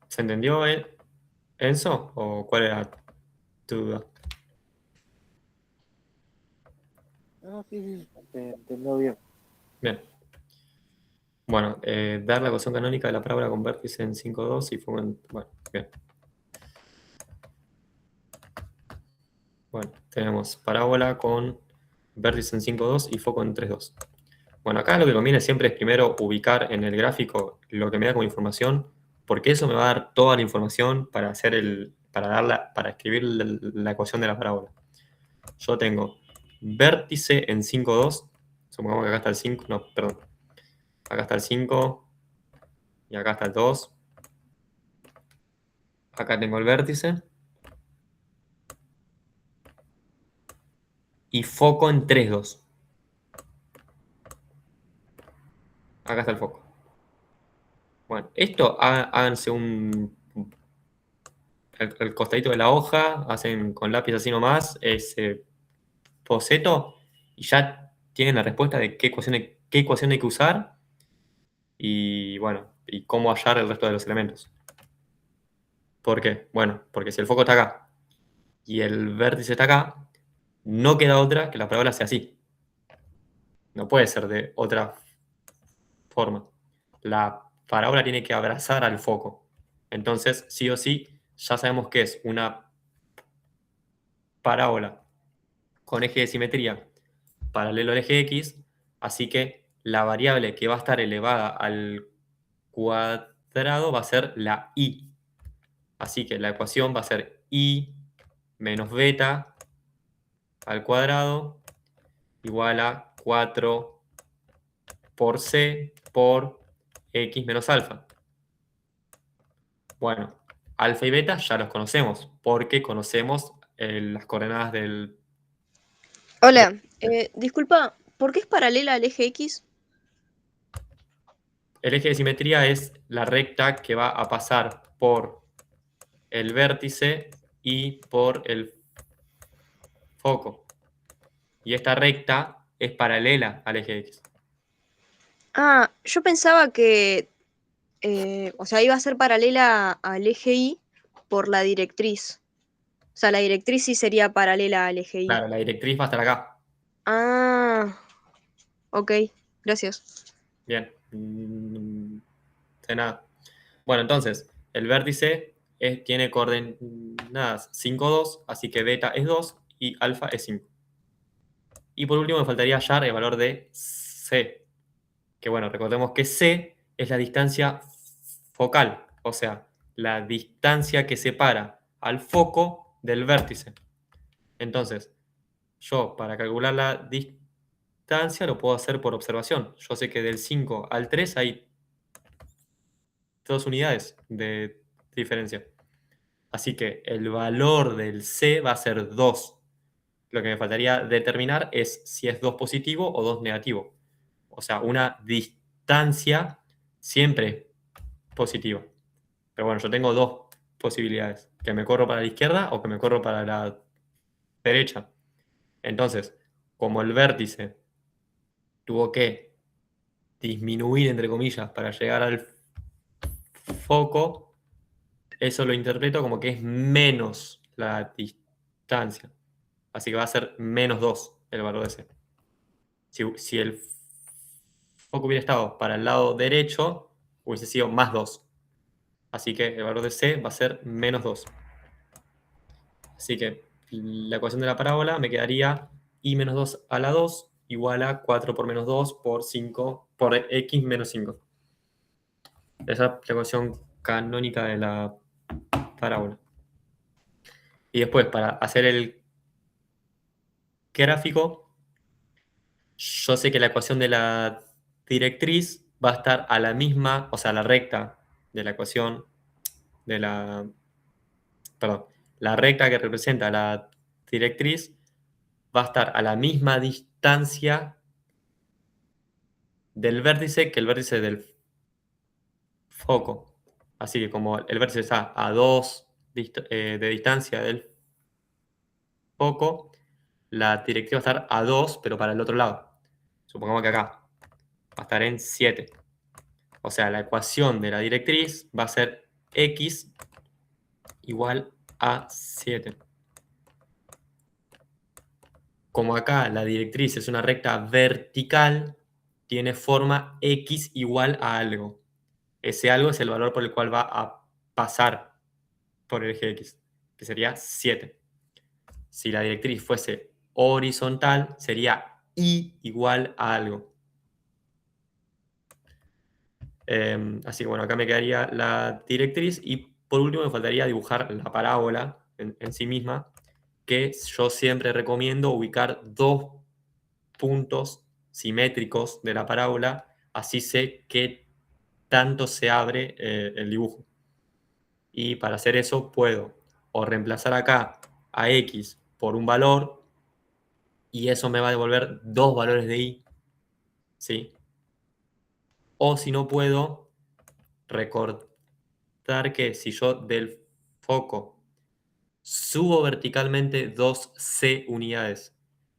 ¿Se entendió, Enzo? ¿O cuál era tu duda? No, sí, sí, te entendió bien. Bien. Bueno, dar la ecuación canónica de la parábola con vértice en 5,2 y foco en... Bueno, bien. Bueno, tenemos parábola con vértice en 5,2 y foco en 3,2. Bueno, acá lo que conviene siempre es primero ubicar en el gráfico lo que me da como información, porque eso me va a dar toda la información para para escribir la ecuación de la parábola. Yo tengo vértice en 5,2, supongamos que acá está el 5, no, perdón. Acá está el 5 y acá está el 2. Acá tengo el vértice. Y foco en 3,2. Acá está el foco. Bueno, esto háganse el costadito de la hoja, hacen con lápiz así nomás, ese boceto, y ya tienen la respuesta de qué ecuación hay que usar y bueno, y cómo hallar el resto de los elementos. ¿Por qué? Bueno, porque si el foco está acá y el vértice está acá, no queda otra que la parábola sea así. No puede ser de otra forma. La parábola tiene que abrazar al foco. Entonces, sí o sí, ya sabemos que es una parábola con eje de simetría paralelo al eje X, así que la variable que va a estar elevada al cuadrado va a ser la y. Así que la ecuación va a ser y menos beta al cuadrado igual a 4 por c por x menos alfa. Bueno, alfa y beta ya los conocemos, porque conocemos las coordenadas del... Hola, disculpa, ¿por qué es paralela al eje X? El eje de simetría es la recta que va a pasar por el vértice y por el foco. Y esta recta es paralela al eje X. Ah, yo pensaba que, o sea, iba a ser paralela al eje Y por la directriz. O sea, la directriz sí sería paralela al eje Y. Claro, la directriz va a estar acá. Ah, ok, gracias. Bien. De nada. Bueno, entonces, el vértice tiene coordenadas 5, 2, así que beta es 2 y alfa es 5. Y por último me faltaría hallar el valor de C. Que bueno, recordemos que C es la distancia focal, o sea, la distancia que separa al foco del vértice. Entonces, yo para calcular la distancia lo puedo hacer por observación. Yo sé que del 5 al 3 hay 2 unidades de diferencia. Así que el valor del C va a ser 2. Lo que me faltaría determinar es si es 2 positivo o 2 negativo. O sea, una distancia siempre positiva. Pero bueno, yo tengo dos posibilidades, que me corro para la izquierda o que me corro para la derecha. Entonces, como el vértice tuvo que disminuir, entre comillas, para llegar al foco, eso lo interpreto como que es menos la distancia. Así que va a ser -2 el valor de C. Si el foco hubiera estado para el lado derecho, hubiese sido +2. Así que el valor de C va a ser -2. Así que la ecuación de la parábola me quedaría I menos 2 a la 2 igual a 4 por menos 2 por 5 por X menos 5. Esa es la ecuación canónica de la parábola. Y después, para hacer el gráfico, yo sé que la ecuación de la directriz va a estar a la misma, o sea, la recta de la ecuación de la... Perdón, la recta que representa la directriz va a estar a la misma distancia del vértice que el vértice del foco. Así que como el vértice está a 2 de distancia del foco, la directriz va a estar a 2, pero para el otro lado. Supongamos que acá va a estar en 7. O sea, la ecuación de la directriz va a ser x igual a 7. Como acá la directriz es una recta vertical, tiene forma x igual a algo. Ese algo es el valor por el cual va a pasar por el eje x, que sería 7. Si la directriz fuese horizontal, sería y igual a algo. Así que bueno, acá me quedaría la directriz y por último me faltaría dibujar la parábola en sí misma, que yo siempre recomiendo ubicar 2 puntos simétricos de la parábola, así sé qué tanto se abre el dibujo. Y para hacer eso puedo o reemplazar acá a x por un valor y eso me va a devolver 2 valores de y, ¿sí? O si no puedo, recordar que si yo del foco subo verticalmente 2c unidades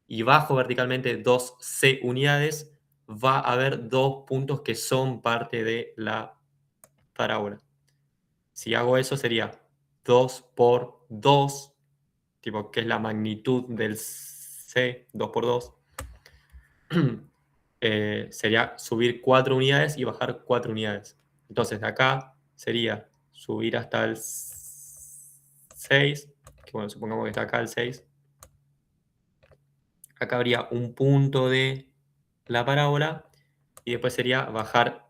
y bajo verticalmente 2c unidades, va a haber 2 puntos que son parte de la parábola. Si hago eso sería 2 por 2, tipo que es la magnitud del c, 2 por 2. Sería subir 4 unidades y bajar 4 unidades. Entonces de acá sería subir hasta el 6, que bueno, supongamos que está acá el 6. Acá habría un punto de la parábola y después sería bajar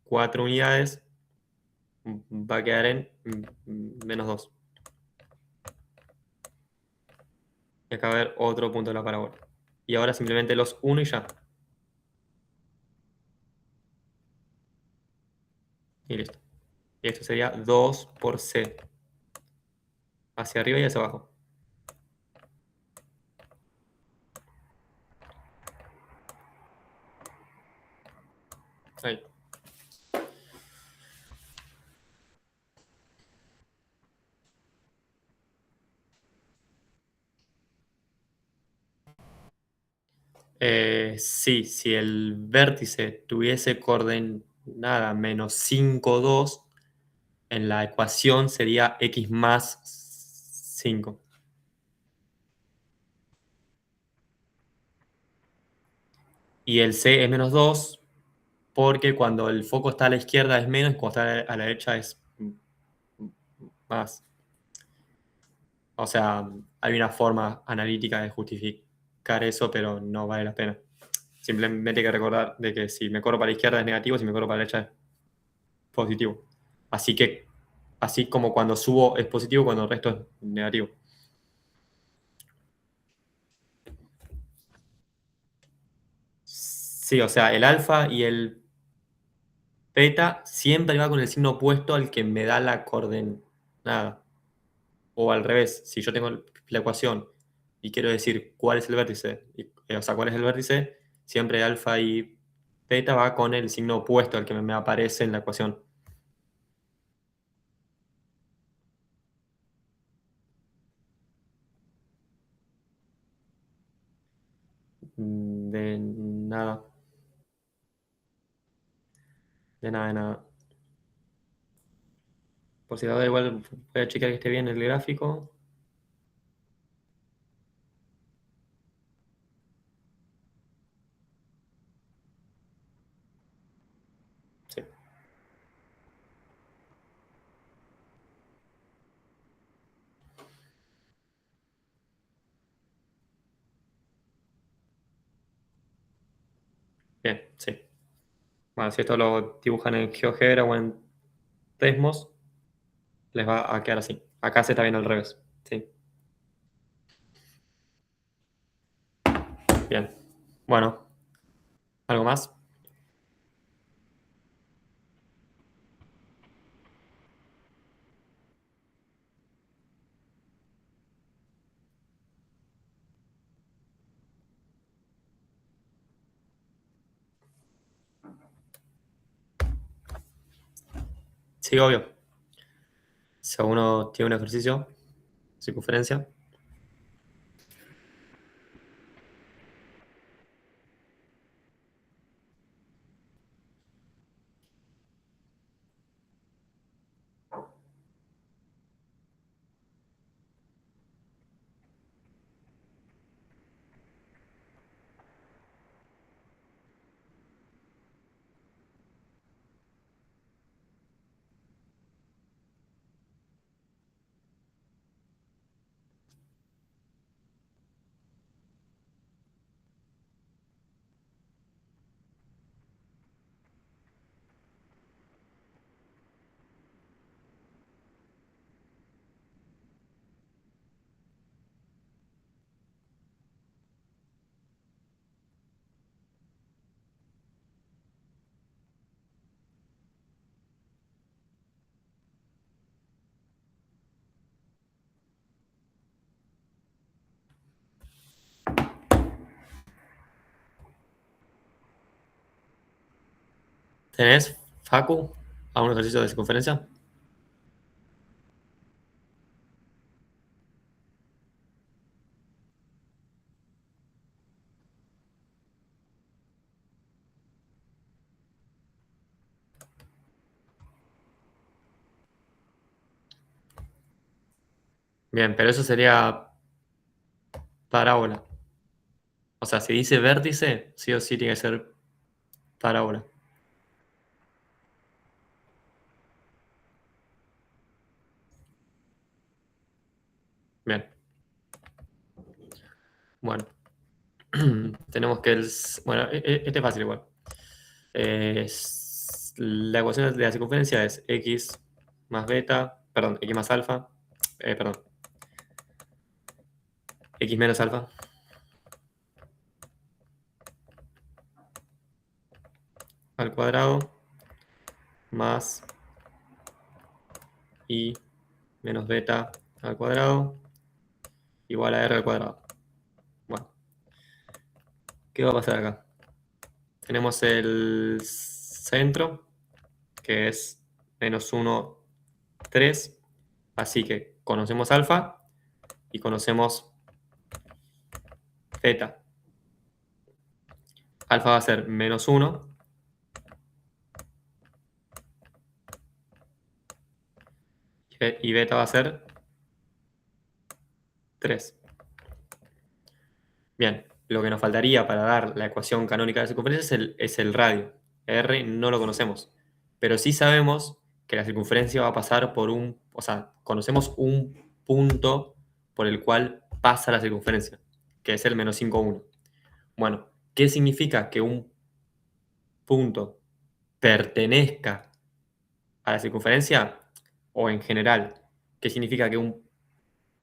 4 unidades, va a quedar en -2. Y acá va a haber otro punto de la parábola. Y ahora simplemente los uno y ya. Y listo. Y esto sería 2 por c. Hacia arriba y hacia abajo. Ahí. Sí, si el vértice tuviese coordenada -5, 2, en la ecuación sería x más 5. Y el c es -2 porque cuando el foco está a la izquierda es menos y cuando está a la derecha es más. O sea, hay una forma analítica de justificar eso, pero no vale la pena. Simplemente hay que recordar de que si me corro para la izquierda es negativo, si me corro para la derecha es positivo. Así que, así como cuando subo es positivo, cuando el resto es negativo. Sí, o sea, el alfa y el beta siempre va con el signo opuesto al que me da la coordenada. O al revés, si yo tengo la ecuación y quiero decir cuál es el vértice, o sea, cuál es el vértice, siempre alfa y beta va con el signo opuesto al que me aparece en la ecuación. De nada. De nada, de nada. Por si la duda, igual voy a chequear que esté bien el gráfico. Sí. Bien, sí. Bueno, si esto lo dibujan en GeoGebra o en Desmos, les va a quedar así. Acá se está viendo al revés. Sí. Bien. Bueno, ¿algo más? Sí, obvio. Si uno tiene un ejercicio, circunferencia. ¿Tenés, Facu, algún ejercicio de circunferencia? Bien, pero eso sería parábola. O sea, si dice vértice, sí o sí tiene que ser parábola. Bien. Bueno. Tenemos que bueno, este es fácil igual. La ecuación de la circunferencia es x más beta, perdón, x más alfa, perdón, x menos alfa, al cuadrado, más y menos beta al cuadrado, igual a r al cuadrado. Bueno, ¿qué va a pasar acá? Tenemos el centro, que es menos 1, 3, así que conocemos alfa y conocemos beta. Alfa va a ser menos 1 y beta va a ser 3. Bien, lo que nos faltaría para dar la ecuación canónica de circunferencia es el radio. R no lo conocemos, pero sí sabemos que la circunferencia va a pasar por o sea, conocemos un punto por el cual pasa la circunferencia, que es el menos 5, 1. Bueno, ¿qué significa que un punto pertenezca a la circunferencia? O en general, ¿qué significa que un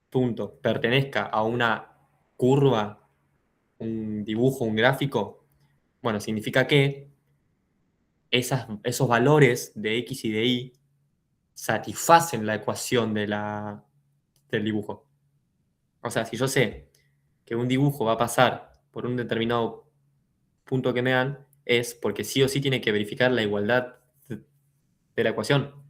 punto pertenezca a una curva, un dibujo, un gráfico? Bueno, significa que esos valores de x y de y satisfacen la ecuación del dibujo. O sea, si yo sé que un dibujo va a pasar por un determinado punto que me dan, es porque sí o sí tiene que verificar la igualdad de la ecuación.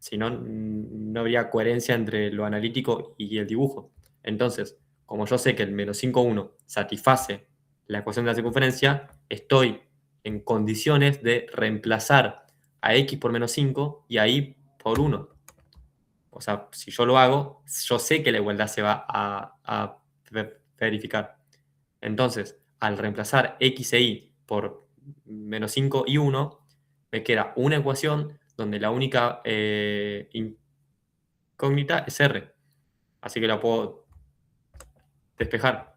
Si no, no habría coherencia entre lo analítico y el dibujo. Entonces, como yo sé que el menos 5,1 satisface la ecuación de la circunferencia, estoy en condiciones de reemplazar a x por menos 5 y a y por 1. O sea, si yo lo hago, yo sé que la igualdad se va a verificar. Entonces, al reemplazar x e y por menos 5 y 1, me queda una ecuación donde la única incógnita es r. Así que la puedo despejar.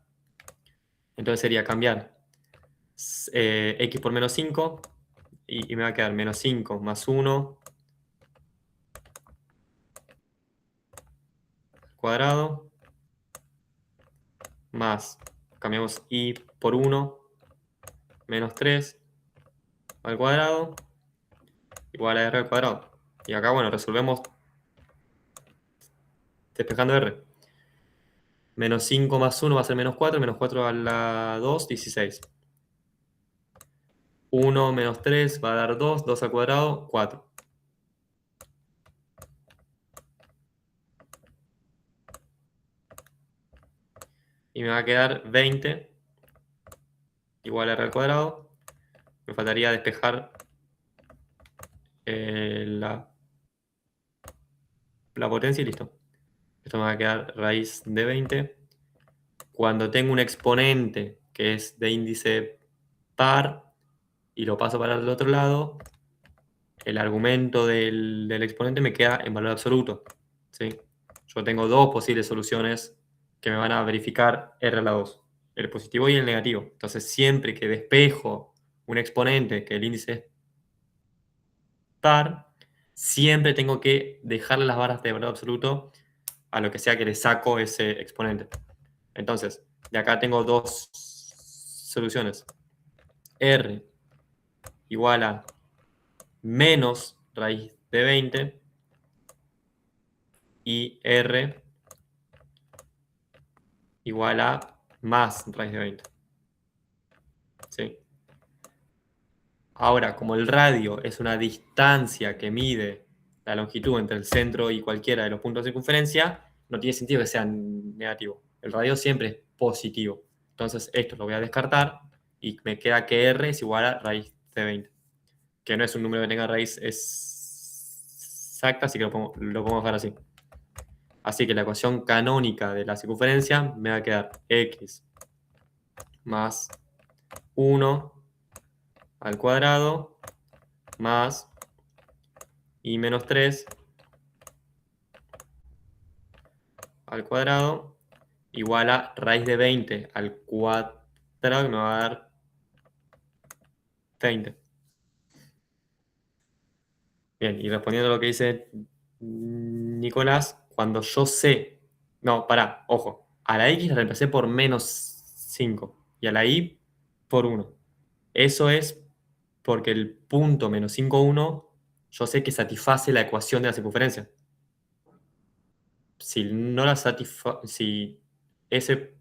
Entonces sería cambiar x por menos 5 y me va a quedar menos 5 más 1 al cuadrado más, cambiamos y por 1 menos 3 al cuadrado igual a r al cuadrado. Y acá, bueno, resolvemos despejando r. Menos 5 más 1 va a ser menos 4 a la 2, 16. 1 menos 3 va a dar 2, 2 al cuadrado, 4. Y me va a quedar 20 igual a r al cuadrado. Me faltaría despejar la potencia y listo. Esto me va a quedar raíz de 20. Cuando tengo un exponente que es de índice par y lo paso para el otro lado, el argumento del exponente me queda en valor absoluto, ¿sí? Yo tengo dos posibles soluciones que me van a verificar r a la 2, el positivo y el negativo. Entonces, siempre que despejo un exponente que el índice es par, siempre tengo que dejarle las barras de valor absoluto a lo que sea que le saco ese exponente. Entonces, de acá tengo dos soluciones. R igual a menos raíz de 20 y R igual a más raíz de 20. ¿Sí? Ahora, como el radio es una distancia que mide la longitud entre el centro y cualquiera de los puntos de circunferencia, no tiene sentido que sea negativo. El radio siempre es positivo. Entonces, esto lo voy a descartar y me queda que R es igual a raíz de 20. Que no es un número que tenga raíz exacta, así que lo podemos dejar así. Así que la ecuación canónica de la circunferencia me va a quedar x más 1 al cuadrado más y menos 3 al cuadrado igual a raíz de 20 al cuadrado, que me va a dar 20. Bien, y respondiendo a lo que dice Nicolás, cuando yo sé... No, pará, ojo. A la x la reemplacé por menos 5 y a la y por 1. Eso es porque el punto menos 5, 1, yo sé que satisface la ecuación de la circunferencia. Si ese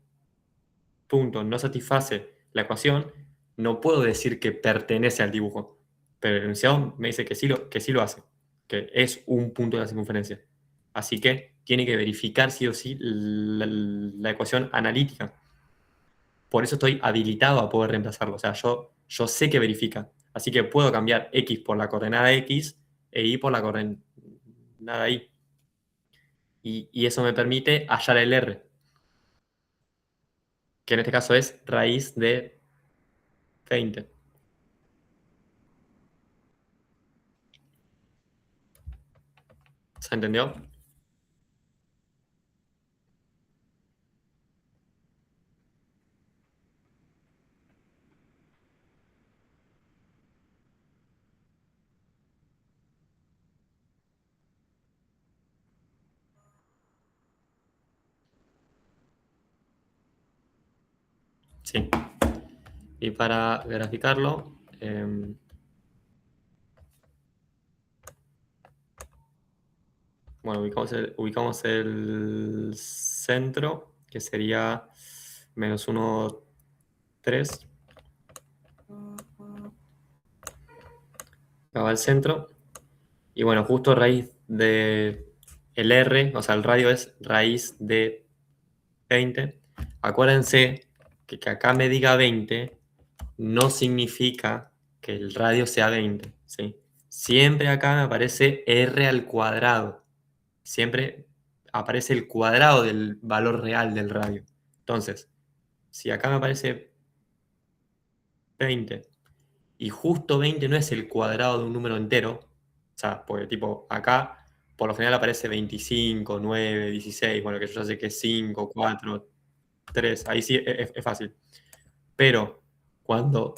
punto no satisface la ecuación, no puedo decir que pertenece al dibujo. Pero el enunciado me dice que sí lo hace, que es un punto de la circunferencia. Así que tiene que verificar sí o sí la ecuación analítica. Por eso estoy habilitado a poder reemplazarlo. O sea, yo sé que verifica. Así que puedo cambiar x por la coordenada x e y por la coordenada y. Y eso me permite hallar el r, que en este caso es raíz de 20. ¿Se entendió? Sí. Y para graficarlo, bueno, ubicamos el centro, que sería menos 1, 3. Acá va el centro. Y bueno, justo raíz de el R, o sea, el radio es raíz de 20. Acuérdense que acá me diga 20 no significa que el radio sea 20, ¿sí? Siempre acá me aparece r al cuadrado. Siempre aparece el cuadrado del valor real del radio. Entonces, si acá me aparece 20 y justo 20 no es el cuadrado de un número entero, o sea, porque tipo acá por lo general aparece 25, 9, 16, bueno, que yo ya sé que es 5, 4, 3, ahí sí es fácil. Pero cuando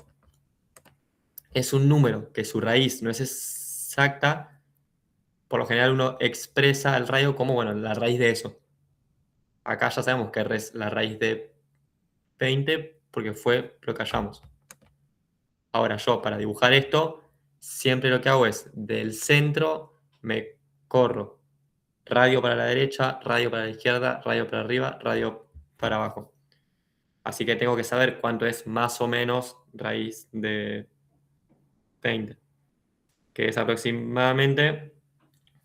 es un número que su raíz no es exacta, por lo general uno expresa el radio como, bueno, la raíz de eso. Acá ya sabemos que es la raíz de 20 porque fue lo que hallamos. Ahora yo, para dibujar esto, siempre lo que hago es, del centro me corro radio para la derecha, radio para la izquierda, radio para arriba, radio para abajo. Así que tengo que saber cuánto es más o menos raíz de 20, que es aproximadamente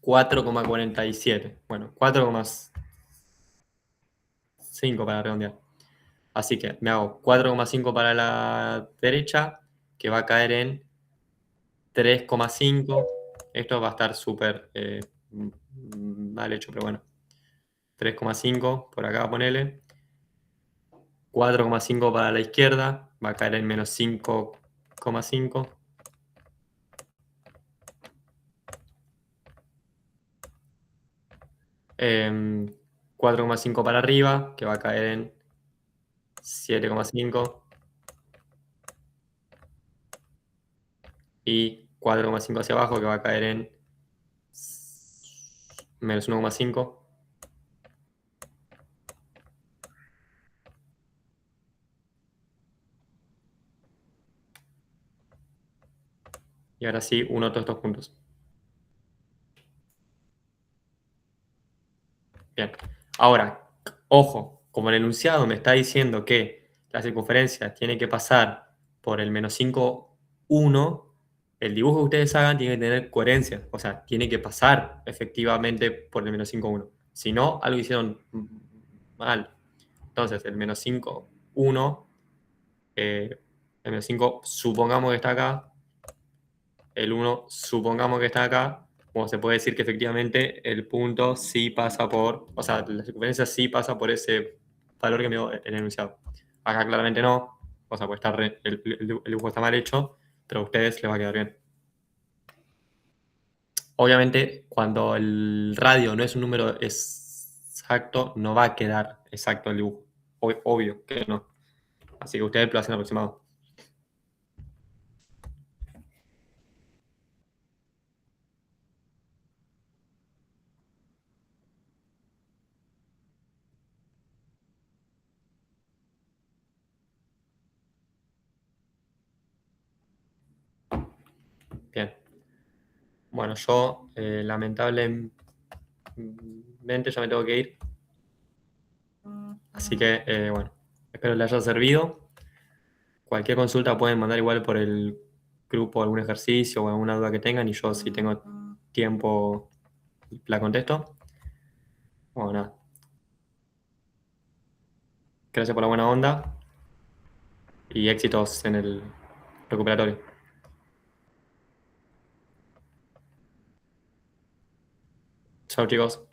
4,47. Bueno, 4,5 para redondear. Así que me hago 4,5 para la derecha, que va a caer en 3,5. Esto va a estar súper mal hecho, pero bueno. 3,5 por acá, ponele. 4,5 para la izquierda, va a caer en menos 5,5. Eh, 4,5 para arriba, que va a caer en 7,5. Y 4,5 hacia abajo, que va a caer en menos 1,5. Y ahora sí, uno todos estos puntos. Bien. Ahora, ojo, como el enunciado me está diciendo que la circunferencia tiene que pasar por el menos 5, 1, el dibujo que ustedes hagan tiene que tener coherencia. O sea, tiene que pasar efectivamente por el menos 5, 1. Si no, algo hicieron mal. Entonces, el menos 5, 1, el menos 5 supongamos que está acá, el 1 supongamos que está acá, como se puede decir que efectivamente el punto sí pasa por, o sea, la circunferencia sí pasa por ese valor que me dio el enunciado. Acá claramente no, o sea, pues está el dibujo está mal hecho, pero a ustedes les va a quedar bien. Obviamente, cuando el radio no es un número exacto, no va a quedar exacto el dibujo. Obvio que no. Así que ustedes lo hacen aproximado. Bien. Bueno, yo lamentablemente ya me tengo que ir. Así que, bueno, espero les haya servido. Cualquier consulta pueden mandar igual por el grupo algún ejercicio o alguna duda que tengan y yo si tengo tiempo la contesto. Bueno, nada. Gracias por la buena onda y éxitos en el recuperatorio. Chao chicos.